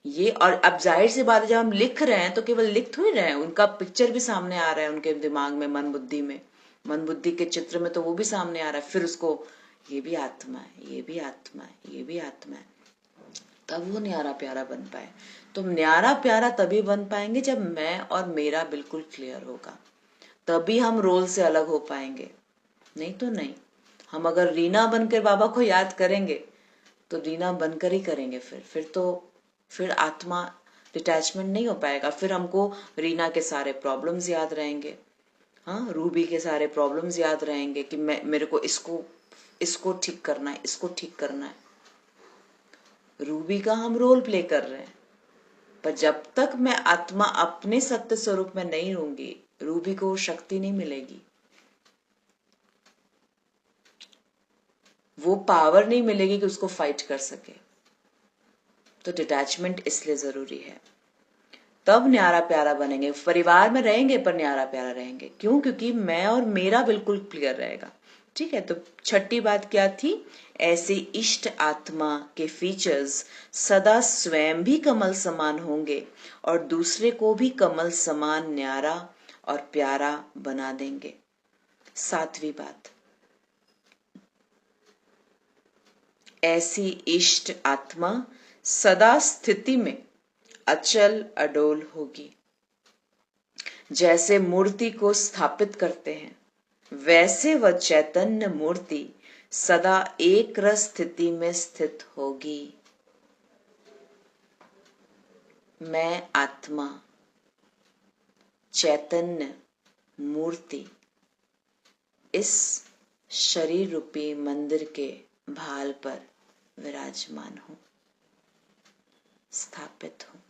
ये। और अब जाहिर सी बात है, जब हम लिख रहे हैं तो केवल लिख थोड़ी रहे हैं, उनका पिक्चर भी सामने आ रहा है उनके दिमाग में, मन बुद्धि में, मन बुद्धि के चित्र में तो वो भी सामने आ रहा है। फिर उसको ये भी आत्मा है, ये भी आत्मा है, ये भी आत्मा है, तब वो न्यारा प्यारा बन पाए। तो न्यारा प्यारा तभी बन पाएंगे जब मैं और मेरा बिल्कुल क्लियर होगा, तभी हम रोल से अलग हो पाएंगे, नहीं तो नहीं। हम अगर रीना बनकर बाबा को याद करेंगे तो रीना बनकर ही करेंगे, फिर आत्मा डिटैचमेंट नहीं हो पाएगा। फिर हमको रीना के सारे प्रॉब्लम्स याद रहेंगे, हाँ, रूबी के सारे प्रॉब्लम्स याद रहेंगे कि मेरे को इसको ठीक करना है, इसको ठीक करना है। रूबी का हम रोल प्ले कर रहे हैं, पर जब तक मैं आत्मा अपने सत्य स्वरूप में नहीं रहूंगी रूबी को शक्ति नहीं मिलेगी, वो पावर नहीं मिलेगी कि उसको फाइट कर सके। तो डिटैचमेंट इसलिए जरूरी है, तब न्यारा प्यारा बनेंगे। परिवार में रहेंगे पर न्यारा प्यारा रहेंगे। क्यों? क्योंकि मैं और मेरा बिल्कुल क्लियर रहेगा। ठीक है, तो छठी बात क्या थी? ऐसे इष्ट आत्मा के फीचर्स सदा स्वयं भी कमल समान होंगे और दूसरे को भी कमल समान न्यारा और प्यारा बना देंगे। सातवीं बात, ऐसी इष्ट आत्मा सदा स्थिति में अचल अडोल होगी। जैसे मूर्ति को स्थापित करते हैं वैसे वह चैतन्य मूर्ति सदा एक रस स्थिति में स्थित होगी। मैं आत्मा चैतन्य मूर्ति इस शरीर रूपी मंदिर के भाल पर विराजमान हूं, स्थापित हूं।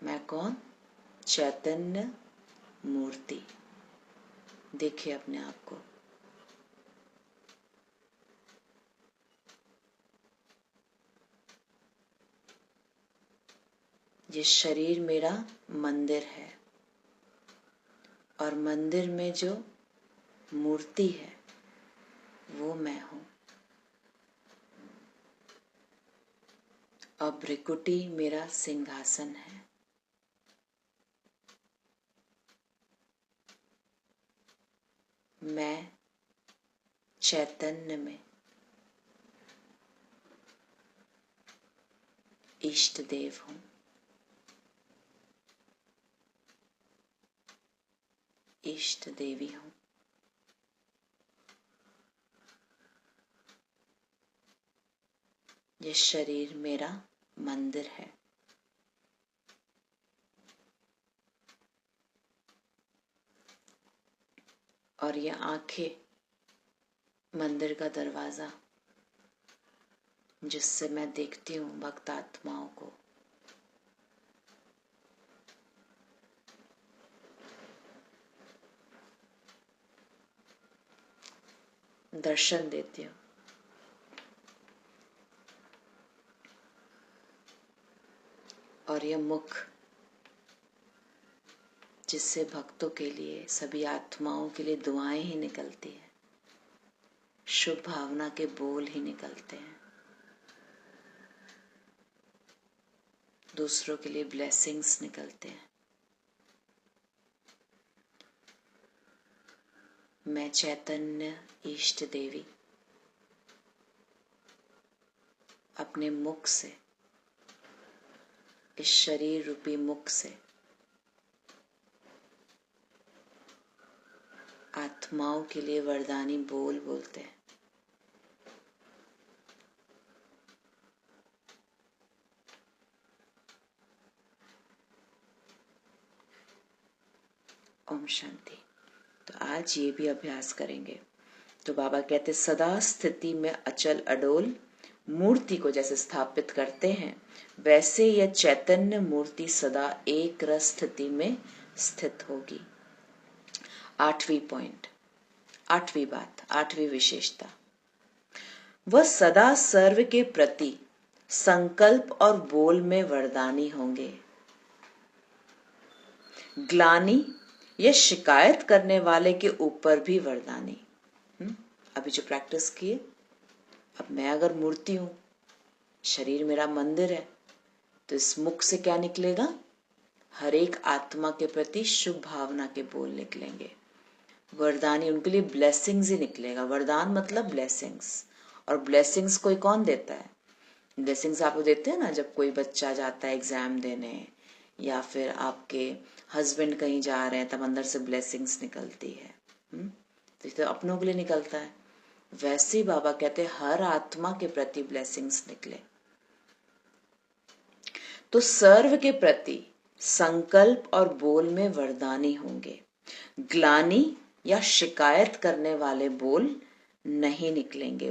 मैं कौन? चैतन्य मूर्ति। देखिए अपने आप को। ये शरीर मेरा मंदिर है और मंदिर में जो मूर्ति है वो मैं हूं। और भृकुटी मेरा सिंहासन है। मैं चैतन्य में इष्ट देव हूं। इष्ट देवी हूं। ये शरीर मेरा मंदिर है। और ये आंखें मंदिर का दरवाजा, जिससे मैं देखती हूँ भक्त आत्माओं को। दर्शन देती हूँ। और यह मुख, जिससे भक्तों के लिए, सभी आत्माओं के लिए दुआएं ही निकलती है, शुभ भावना के बोल ही निकलते हैं, दूसरों के लिए ब्लेसिंग्स निकलते हैं। मैं चैतन्य इष्ट देवी अपने मुख से, इस शरीर रूपी मुख से आत्माओं के लिए वरदानी बोल बोलते हैं। ओम शांति। तो आज ये भी अभ्यास करेंगे। तो बाबा कहते सदा स्थिति में अचल अडोल मूर्ति को जैसे स्थापित करते हैं, वैसे यह चैतन्य मूर्ति सदा एक रस स्थिति में स्थित होगी। 8वीं पॉइंट, 8वीं बात, 8वीं विशेषता, वह सदा सर्व के प्रति संकल्प और बोल में वरदानी होंगे। ग्लानि या शिकायत करने वाले के ऊपर भी वरदानी। अभी जो प्रैक्टिस किए, अब मैं अगर मूर्ति हूं, शरीर मेरा मंदिर है, तो इस मुख से क्या निकलेगा? हर एक आत्मा के प्रति शुभ भावना के बोल निकलेंगे। वरदानी, उनके लिए ब्लेसिंग्स ही निकलेगा। वरदान मतलब ब्लेसिंग्स। और ब्लेसिंग्स कोई कौन देता है? ब्लेसिंग्स आप देते हैं ना, जब कोई बच्चा जाता है एग्जाम देने, या फिर आपके हस्बैंड कहीं जा रहे हैं, तब अंदर से ब्लेसिंग्स निकलती है। तो अपनों के लिए निकलता है। वैसे ही बाबा कहते हैं हर आत्मा के प्रति ब्लेसिंग्स निकले। तो सर्व के प्रति संकल्प और बोल में वरदानी होंगे। ग्लानि या शिकायत करने वाले बोल नहीं निकलेंगे,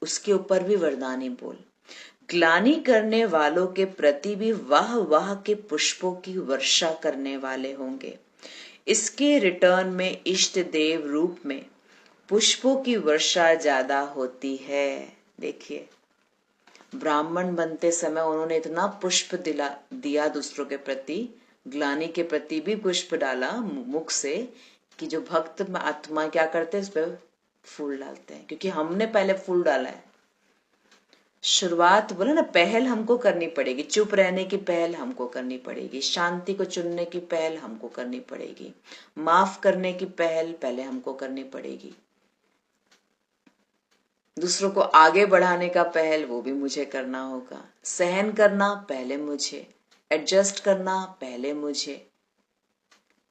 उसके ऊपर भी वरदानी बोल। ग्लानि करने वालों के प्रति भी वाह वाह के पुष्पों की वर्षा करने वाले होंगे। इसके रिटर्न में इष्ट देव रूप में पुष्पों की वर्षा ज्यादा होती है। देखिए, ब्राह्मण बनते समय उन्होंने इतना पुष्प दिया दूसरों के प्रति, ग्लानि के प्रति भी पुष्प डाला मुख से, कि जो भक्त आत्मा क्या करते हैं, इस पर फूल डालते हैं, क्योंकि हमने पहले फूल डाला है। शुरुआत बोले ना, पहल हमको करनी पड़ेगी। चुप रहने की पहल हमको करनी पड़ेगी, शांति को चुनने की पहल हमको करनी पड़ेगी, माफ करने की पहल पहले हमको करनी पड़ेगी, दूसरों को आगे बढ़ाने का पहल वो भी मुझे करना होगा, सहन करना पहले मुझे, एडजस्ट करना पहले मुझे।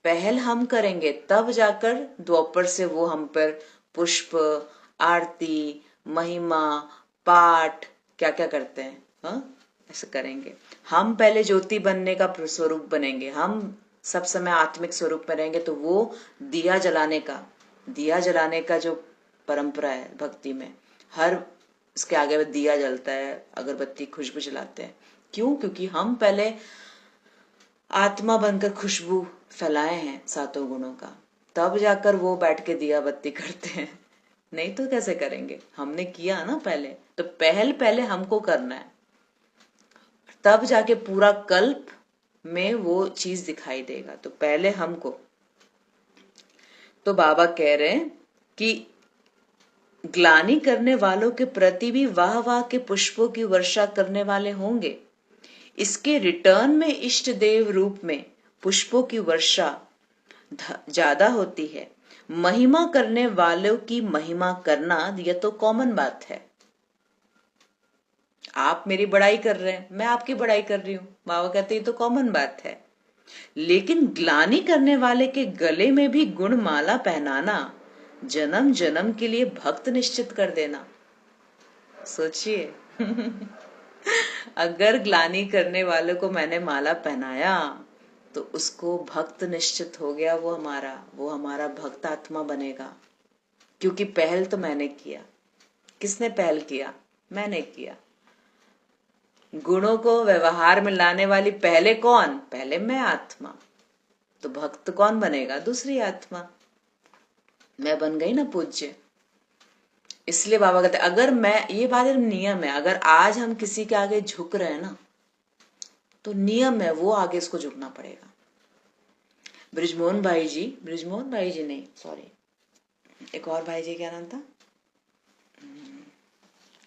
पहल हम करेंगे तब जाकर द्वापर से वो हम पर पुष्प, आरती, महिमा, पाठ, क्या क्या करते हैं, हाँ ऐसे करेंगे। हम पहले ज्योति बनने का स्वरूप बनेंगे, हम सब समय आत्मिक स्वरूप में रहेंगे, तो वो दिया जलाने का जो परंपरा है भक्ति में, हर इसके आगे दिया जलता है, अगरबत्ती खुशबू जलाते हैं। क्यों? क्योंकि हम पहले आत्मा बनकर खुशबू फैलाए हैं सातों गुणों का, तब जाकर वो बैठ के दिया बत्ती करते हैं। नहीं तो कैसे करेंगे? हमने किया ना पहले, तो पहले हमको करना है, तब जाके पूरा कल्प में वो चीज दिखाई देगा। तो पहले हमको, तो बाबा कह रहे हैं कि ग्लानि करने वालों के प्रति भी वाह वाह के पुष्पों की वर्षा करने वाले होंगे। इसके रिटर्न में इष्ट देव रूप में पुष्पों की वर्षा ज्यादा होती है। महिमा करने वालों की महिमा करना यह तो कॉमन बात है। आप मेरी बड़ाई कर रहे हैं, मैं आपकी बड़ाई कर रही हूं, बाबा कहते ये तो कॉमन बात है। लेकिन ग्लानि करने वाले के गले में भी गुणमाला पहनाना जन्म जन्म के लिए भक्त निश्चित कर देना। सोचिए अगर ग्लानि करने वाले को मैंने माला पहनाया तो उसको भक्त निश्चित हो गया, वो हमारा भक्त आत्मा बनेगा। क्योंकि पहल तो मैंने किया। किसने पहल किया? मैंने किया। गुणों को व्यवहार में लाने वाली पहले कौन? पहले मैं आत्मा। तो भक्त कौन बनेगा? दूसरी आत्मा। मैं बन गई ना पूज्य। इसलिए बाबा कहते अगर मैं, ये बात नियम है, अगर आज हम किसी के आगे झुक रहे हैं ना, तो नियम है वो आगे इसको झुकना पड़ेगा। ब्रिजमोहन भाई जी नहीं, सॉरी, एक और भाई जी, क्या नाम था,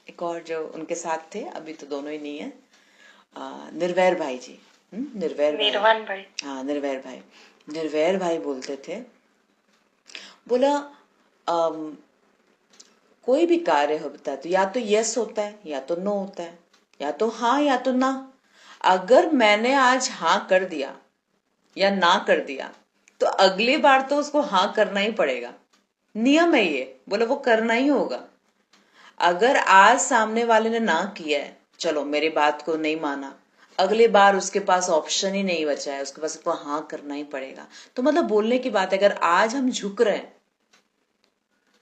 एक और जो उनके साथ थे, अभी तो दोनों ही नहीं है, निर्वैर भाई जी, निर्वैर भाई, हाँ निर्वैर भाई बोलते थे, बोला कोई भी कार्य होता है तो या तो यस होता है या तो नो होता है, या तो हाँ या तो ना। अगर मैंने आज हाँ कर दिया या ना कर दिया तो अगली बार तो उसको हाँ करना ही पड़ेगा, नियम है ये। बोले वो करना ही होगा। अगर आज सामने वाले ने ना किया है, चलो मेरी बात को नहीं माना, अगली बार उसके पास ऑप्शन ही नहीं बचा है, उसके पास उसको हाँ करना ही पड़ेगा। तो मतलब बोलने की बात है, अगर आज हम झुक रहे हैं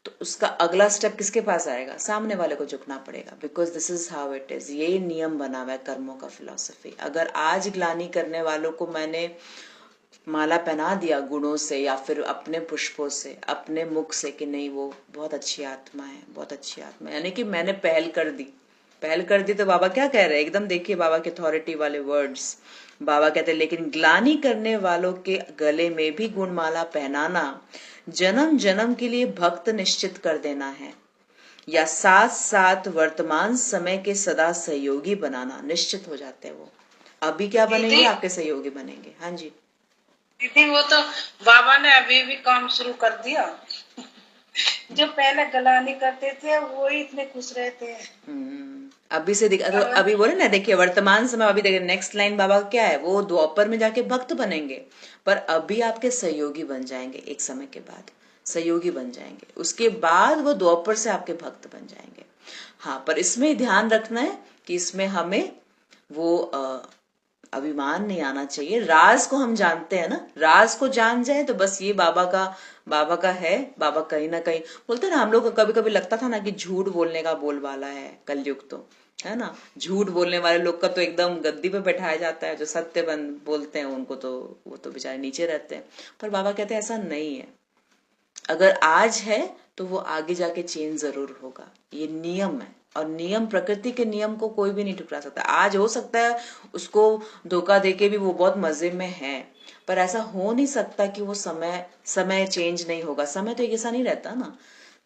तो उसका अगला स्टेप किसके पास आएगा? सामने वाले को झुकना पड़ेगा। Because this is how it is, ये नियम बना हुआ है कर्मों का फिलॉसफी। अगर आज ग्लानि करने वालों को मैंने माला पहना दिया गुणों से या फिर अपने पुष्पों से, अपने मुख से, कि नहीं वो बहुत अच्छी आत्मा है, बहुत अच्छी आत्मा है, यानी कि मैंने पहल कर दी, तो बाबा क्या कह रहे हैं? एकदम देखिए बाबा के अथॉरिटी वाले वर्ड्स। बाबा कहते हैं लेकिन ग्लानि करने वालों के गले में भी गुणमाला पहनाना जन्म जन्म के लिए भक्त निश्चित कर देना है, या साथ साथ वर्तमान समय के सदा सहयोगी बनाना। निश्चित हो जाते हैं वो। अभी क्या बनेंगे? आपके सहयोगी बनेंगे। हाँ जी दीदी, वो तो बाबा ने अभी भी काम शुरू कर दिया। जो पहले गलानी करते थे वो ही इतने खुश रहते हैं। अभी से तो अभी बोले ना, देखिए वर्तमान समय, अभी देखिए नेक्स्ट लाइन बाबा क्या है, वो द्वापर में जाके भक्त बनेंगे, पर अभी आपके सहयोगी बन जाएंगे। एक समय के बाद सहयोगी बन जाएंगे, उसके बाद वो द्वापर से आपके भक्त बन जाएंगे। हाँ, पर इसमें ध्यान रखना है कि इसमें हमें वो अभिमान नहीं आना चाहिए। राज को हम जानते हैं ना, राज को जान जाए तो बस ये बाबा का है। बाबा कहीं ना कहीं बोलते ना, हम लोग को कभी कभी लगता था ना कि झूठ बोलने का बोलबाला है कलयुग, तो है ना, झूठ बोलने वाले लोग का तो एकदम गद्दी पे बैठाया जाता है, जो सत्य बोलते हैं उनको तो वो तो बेचारे नीचे रहते हैं। पर बाबा कहते हैं ऐसा नहीं है। अगर आज है तो वो आगे जाके चेंज जरूर होगा, ये नियम है। और नियम, प्रकृति के नियम को कोई भी नहीं टुकरा सकता। आज हो सकता है उसको धोखा देके भी वो बहुत मजे में है, पर ऐसा हो नहीं सकता कि वो समय चेंज नहीं होगा। समय तो एक ऐसा नहीं रहता ना।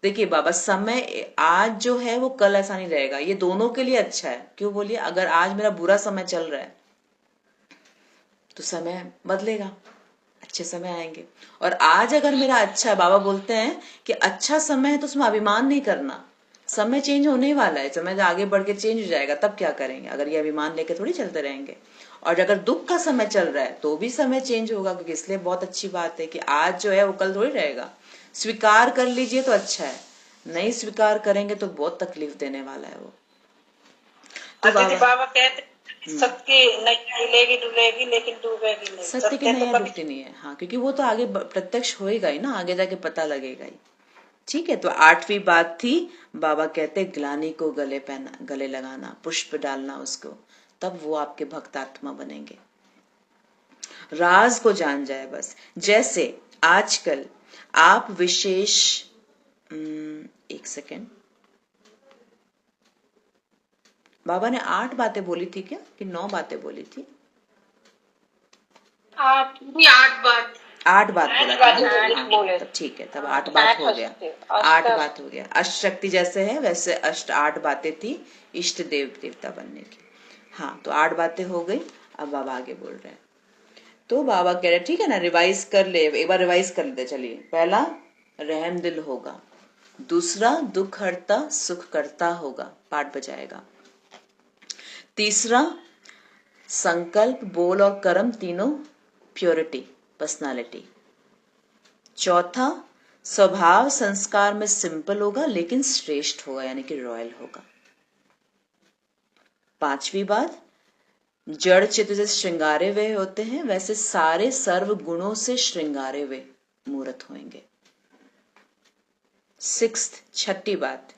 देखिए बाबा, समय आज जो है वो कल ऐसा नहीं रहेगा। ये दोनों के लिए अच्छा है। क्यों बोलिए? अगर आज मेरा बुरा समय चल रहा है तो समय बदलेगा, अच्छे समय आएंगे। और आज अगर मेरा अच्छा है, बाबा बोलते हैं कि अच्छा समय है तो उसमें अभिमान नहीं करना। समय चेंज होने वाला है, समय आगे बढ़ के चेंज हो जाएगा, तब क्या करेंगे? अगर ये अभिमान लेके थोड़ी चलते रहेंगे। और अगर दुख का समय चल रहा है तो भी समय चेंज होगा, क्योंकि इसलिए बहुत अच्छी बात है कि आज जो है वो कल थोड़ी रहेगा। स्वीकार कर लीजिए तो अच्छा है, नहीं स्वीकार करेंगे तो बहुत तकलीफ देने वाला है वो। तो और दीदी बाबा बाबा कहते हैं, सत्य नैया हिलेगी डुलेगी लेकिन डूबेगी नहीं। सत्य की सत्य नैया तो कभी डूबती नहीं है। हाँ, क्योंकि वो तो आगे प्रत्यक्ष होएगा ही ना, आगे जाके पता लगेगा ही। ठीक है, तो 8वीं बात थी, बाबा कहते ग्लानि को गले लगाना, पुष्प डालना उसको, तब वो आपके भक्त आत्मा बनेंगे। राज को जान जाए बस। जैसे आजकल आप विशेष, एक सेकेंड, बाबा ने 8 बातें बोली थी क्या कि 9 बातें बोली थी? 8 बात 8 बात बोला था ना? बोले। हाँ, तब ठीक है, तब 8 बात हो गया। 8 बात हो गया। अष्ट शक्ति जैसे है वैसे 8 बातें थी इष्ट देव देवता बनने की। हाँ, तो 8 बातें हो गई। अब बाबा आगे बोल रहे हैं। तो बाबा कह रहे ठीक है ना, रिवाइज कर ले, एक बार रिवाइज कर लेते चलिए। पहला, रहम दिल होगा। दूसरा, दुख हरता सुख करता होगा, पाठ बजाएगा। तीसरा, संकल्प, बोल और कर्म तीनों प्योरिटी, पर्सनालिटी। चौथा, स्वभाव संस्कार में सिंपल होगा लेकिन श्रेष्ठ होगा, यानी कि रॉयल होगा। 5वीं बात, जड़ चित्त जैसे श्रृंगारे हुए होते हैं वैसे सारे सर्व गुणों से श्रृंगारे हुए मूर्त होंगे। 6th बात,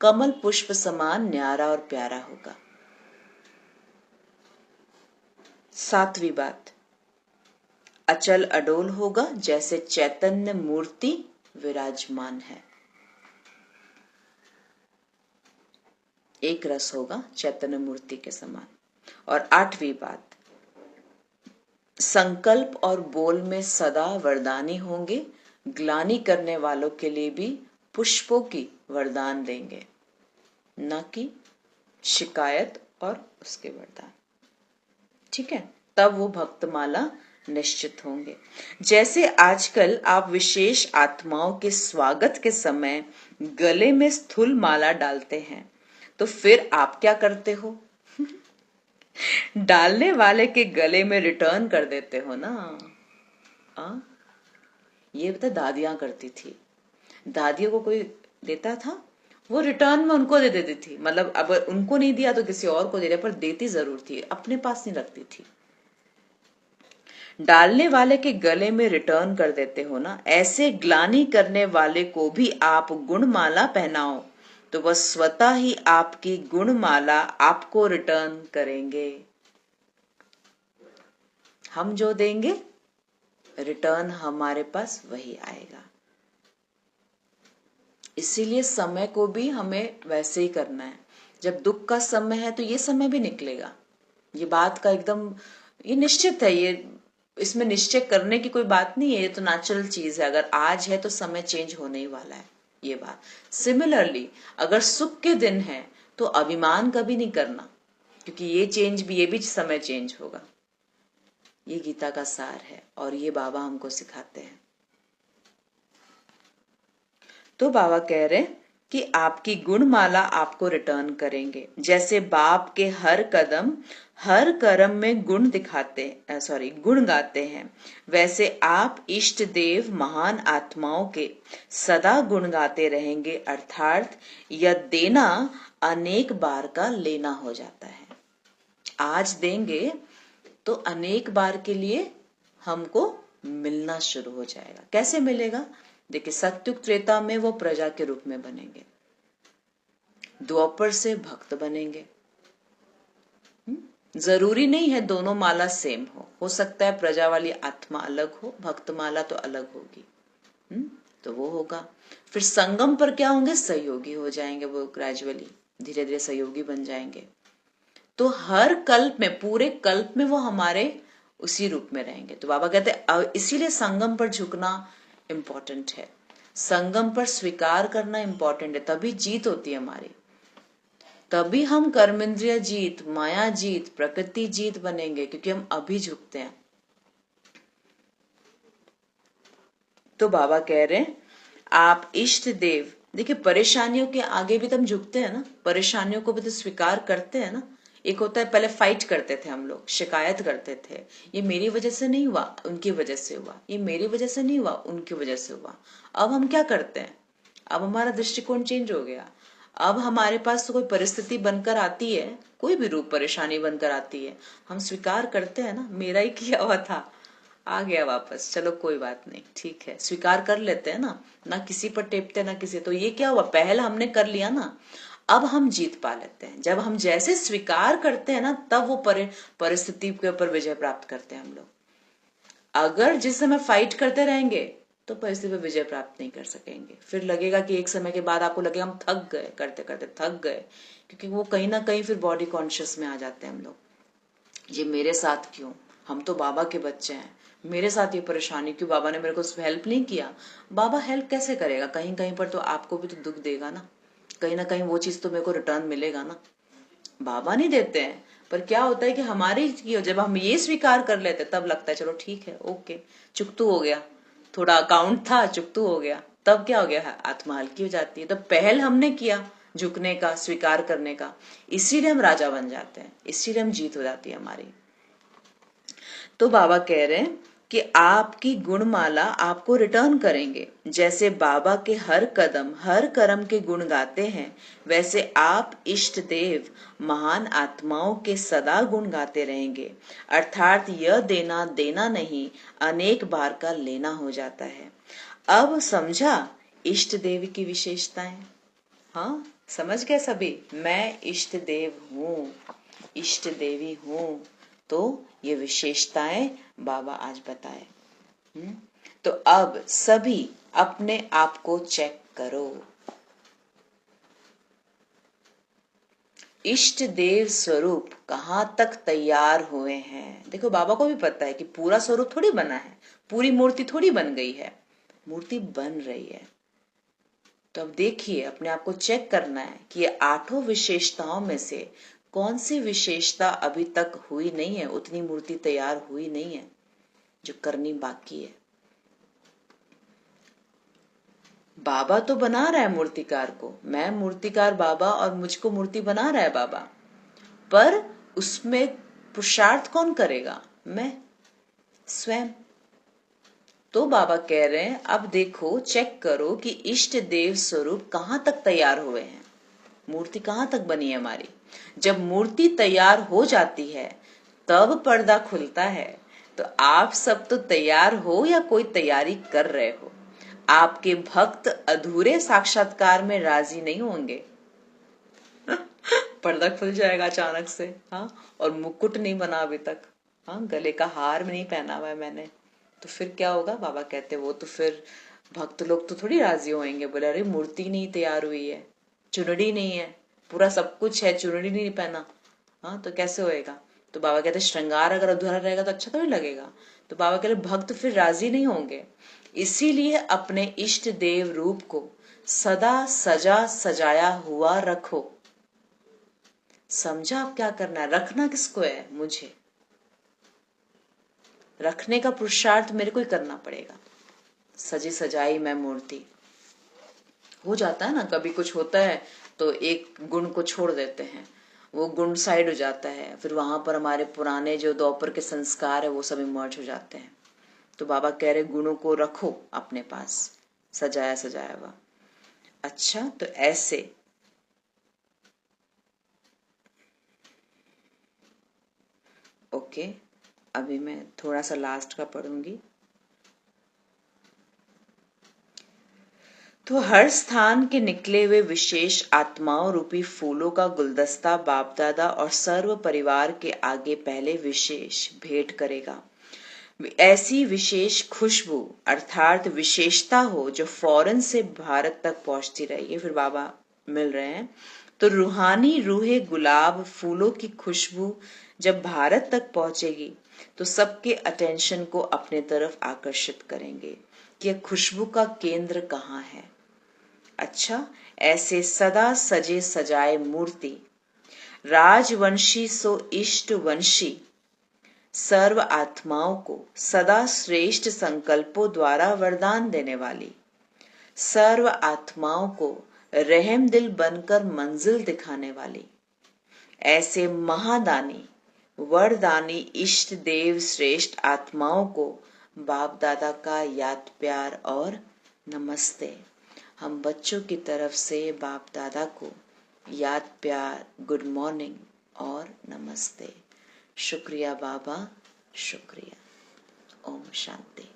कमल पुष्प समान न्यारा और प्यारा होगा। 7वीं बात, अचल अडोल होगा जैसे चैतन्य मूर्ति विराजमान है। एक रस होगा चैतन्य मूर्ति के समान। और 8वीं बात, संकल्प और बोल में सदा वरदानी होंगे, ग्लानि करने वालों के लिए भी पुष्पों की वरदान देंगे, न कि शिकायत और उसके वरदान। ठीक है, तब वो भक्तमाला निश्चित होंगे। जैसे आजकल आप विशेष आत्माओं के स्वागत के समय गले में स्थूल माला डालते हैं, तो फिर आप क्या करते हो? डालने वाले के गले में रिटर्न कर देते हो ना। ये बता दादियां करती थी। दादियों को कोई देता था, वो रिटर्न में उनको दे देती थी। मतलब अब उनको नहीं दिया तो किसी और को दे दिया, पर देती जरूर थी, अपने पास नहीं रखती थी। डालने वाले के गले में रिटर्न कर देते हो ना, ऐसे ग्लानि करने वाले को भी आप गुणमाला पहनाओ तो वह स्वतः ही आपकी गुणमाला आपको रिटर्न करेंगे। हम जो देंगे रिटर्न हमारे पास वही आएगा। इसीलिए समय को भी हमें वैसे ही करना है। जब दुख का समय है तो ये समय भी निकलेगा, ये बात का एकदम ये निश्चित है। ये इसमें निश्चय करने की कोई बात नहीं है, ये तो नेचुरल चीज है। अगर आज है तो समय चेंज होने ही वाला है, ये बात। सिमिलरली अगर सुख के दिन है तो अभिमान कभी नहीं करना, क्योंकि ये भी समय चेंज होगा। ये गीता का सार है और ये बाबा हमको सिखाते हैं। तो बाबा कह रहे कि आपकी गुणमाला आपको रिटर्न करेंगे। जैसे बाप के हर कदम हर कर्म में गुण गाते हैं, वैसे आप इष्ट देव महान आत्माओं के सदा गुण गाते रहेंगे। अर्थात यह देना अनेक बार का लेना हो जाता है। आज देंगे तो अनेक बार के लिए हमको मिलना शुरू हो जाएगा। कैसे मिलेगा? देखिए, सत्युग त्रेता में वो प्रजा के रूप में बनेंगे, द्वापर से भक्त बनेंगे। जरूरी नहीं है दोनों माला सेम हो सकता है प्रजा वाली आत्मा अलग हो, भक्त माला तो अलग होगी। तो वो होगा। फिर संगम पर क्या होंगे? सहयोगी हो जाएंगे, वो ग्रेजुअली धीरे धीरे सहयोगी बन जाएंगे। तो हर कल्प में, पूरे कल्प में वो हमारे उसी रूप में रहेंगे। तो बाबा कहते हैं इसीलिए संगम पर झुकना इंपॉर्टेंट है, संगम पर स्वीकार करना इंपॉर्टेंट है, तभी जीत होती है हमारी। तभी हम कर्मेंद्रिय जीत, माया जीत, प्रकृति जीत बनेंगे, क्योंकि हम अभी झुकते हैं। तो बाबा कह रहे हैं आप इष्ट देव, देखिए परेशानियों के आगे भी तो हम झुकते हैं ना, परेशानियों को भी तो स्वीकार करते हैं ना। एक होता है पहले फाइट करते थे हम लोग, शिकायत करते थे, ये मेरी वजह से नहीं हुआ उनकी वजह से हुआ, ये मेरी वजह से नहीं हुआ उनकी वजह से हुआ। अब हम क्या करते हैं? अब हमारा दृष्टिकोण चेंज हो गया। अब हमारे पास तो कोई परिस्थिति बनकर आती है, कोई भी रूप परेशानी बनकर आती है, हम स्वीकार करते हैं ना, मेरा ही किया हुआ था, आ गया वापस, चलो कोई बात नहीं, ठीक है, स्वीकार कर लेते हैं ना किसी पर टेपते ना किसी। तो ये क्या हुआ, पहल हमने कर लिया ना, अब हम जीत पा लेते हैं। जब हम जैसे स्वीकार करते हैं ना, तब वो परिस्थिति के ऊपर विजय प्राप्त करते हैं हम लोग। अगर जिस समय फाइट करते रहेंगे तो परिस्थिति पर विजय प्राप्त नहीं कर सकेंगे। फिर लगेगा कि एक समय के बाद आपको लगेगा हम थक गए, करते करते थक गए, क्योंकि वो कहीं ना कहीं फिर बॉडी कॉन्शियस में आ जाते हैं हम लोग, ये मेरे साथ क्यों, हम तो बाबा के बच्चे हैं, मेरे साथ ये परेशानी क्यों, बाबा ने मेरे को हेल्प नहीं किया। बाबा हेल्प कैसे करेगा, कहीं कहीं पर तो आपको भी तो दुख देगा ना, कहीं ना कहीं वो चीज तो मेरे को रिटर्न मिलेगा ना। बाबा नहीं देते हैं, पर क्या होता है कि हमारी जब हम ये स्वीकार कर लेते तब लगता है चलो ठीक है, ओके, चुकतू हो गया, थोड़ा अकाउंट था, चुकतू हो गया, तब क्या हो गया, आत्मा हल्की हो जाती है। तो पहल हमने किया झुकने का, स्वीकार करने का, इसीलिए हम राजा बन जाते हैं, इसीलिए हम जीत हो जाती है हमारी। तो बाबा कह रहे हैं कि आपकी गुणमाला आपको रिटर्न करेंगे। जैसे बाबा के हर कदम हर कर्म के गुण गाते हैं, वैसे आप इष्ट देव महान आत्माओं के सदा गुण गाते रहेंगे। अर्थात यह देना देना नहीं, अनेक बार का लेना हो जाता है। अब समझा इष्ट देव की विशेषताएं? हाँ, समझ गए सभी, मैं इष्ट देव हूँ, इष्ट देवी हूँ। तो ये विशेषताएं बाबा आज बताए। तो अब सभी अपने आप को चेक करो। इष्ट देव स्वरूप कहाँ तक तैयार हुए हैं? देखो बाबा को भी पता है कि पूरा स्वरूप थोड़ी बना है, पूरी मूर्ति थोड़ी बन गई है, मूर्ति बन रही है। तो अब देखिए, अपने आप को चेक करना है कि ये 8 विशेषताओं में से कौन सी विशेषता अभी तक हुई नहीं है, उतनी मूर्ति तैयार हुई नहीं है जो करनी बाकी है। बाबा तो बना रहा है मूर्तिकार को, मैं मूर्तिकार बाबा और मुझको मूर्ति बना रहा है बाबा, पर उसमें पुरुषार्थ कौन करेगा? मैं स्वयं। तो बाबा कह रहे हैं अब देखो, चेक करो कि इष्ट देव स्वरूप कहां तक तैयार हुए हैं, मूर्ति कहां तक बनी है हमारी। जब मूर्ति तैयार हो जाती है तब पर्दा खुलता है। तो आप सब तो तैयार हो या कोई तैयारी कर रहे हो? आपके भक्त अधूरे साक्षात्कार में राजी नहीं होंगे। पर्दा खुल जाएगा अचानक से, हाँ, और मुकुट नहीं बना अभी तक, हाँ, गले का हार नहीं पहना हुआ है मैंने, तो फिर क्या होगा? बाबा कहते वो तो फिर भक्त लोग तो थोड़ी राजी होंगे, बोले अरे मूर्ति नहीं तैयार हुई है, चुनरी नहीं है, पूरा सब कुछ है, चुनरी नहीं पहना, हाँ, तो कैसे होएगा? तो बाबा कहते श्रृंगार अगर अधूरा रहेगा तो अच्छा थोड़ी लगेगा। तो बाबा कहते भक्त फिर राजी नहीं होंगे। इसीलिए अपने इष्ट देव रूप को सदा सजा सजाया हुआ रखो। समझा आप क्या करना है? रखना किसको है? मुझे रखने का पुरुषार्थ मेरे को ही करना पड़ेगा। सजी सजाई मैं मूर्ति। हो जाता है ना, कभी कुछ होता है तो एक गुण को छोड़ देते हैं, वो गुण साइड हो जाता है, फिर वहां पर हमारे पुराने जो द्वापर के संस्कार है वो सब इमर्ज हो जाते हैं। तो बाबा कह रहे गुणों को रखो अपने पास, सजाया सजाया हुआ। अच्छा, तो ऐसे ओके, अभी मैं थोड़ा सा लास्ट का पढ़ूंगी। तो हर स्थान के निकले हुए विशेष आत्माओं रूपी फूलों का गुलदस्ता बाप दादा और सर्व परिवार के आगे पहले विशेष भेंट करेगा। ऐसी विशेष खुशबू अर्थात विशेषता हो जो फौरन से भारत तक पहुंचती रही है। फिर बाबा मिल रहे हैं, तो रूहानी रूहे गुलाब फूलों की खुशबू जब भारत तक पहुंचेगी तो सबके अटेंशन को अपने तरफ आकर्षित करेंगे कि यह खुशबू का केंद्र कहाँ है। अच्छा, ऐसे सदा सजे सजाए मूर्ति राजवंशी सो इष्ट वंशी सर्व आत्माओं को सदा श्रेष्ठ संकल्पों द्वारा वरदान देने वाली, सर्व आत्माओं को रहम दिल बनकर मंजिल दिखाने वाली, ऐसे महादानी वरदानी इष्ट देव श्रेष्ठ आत्माओं को बाप दादा का याद प्यार और नमस्ते। हम बच्चों की तरफ से बाप दादा को याद, प्यार, गुड मॉर्निंग और नमस्ते। शुक्रिया बाबा, शुक्रिया। ओम शांति।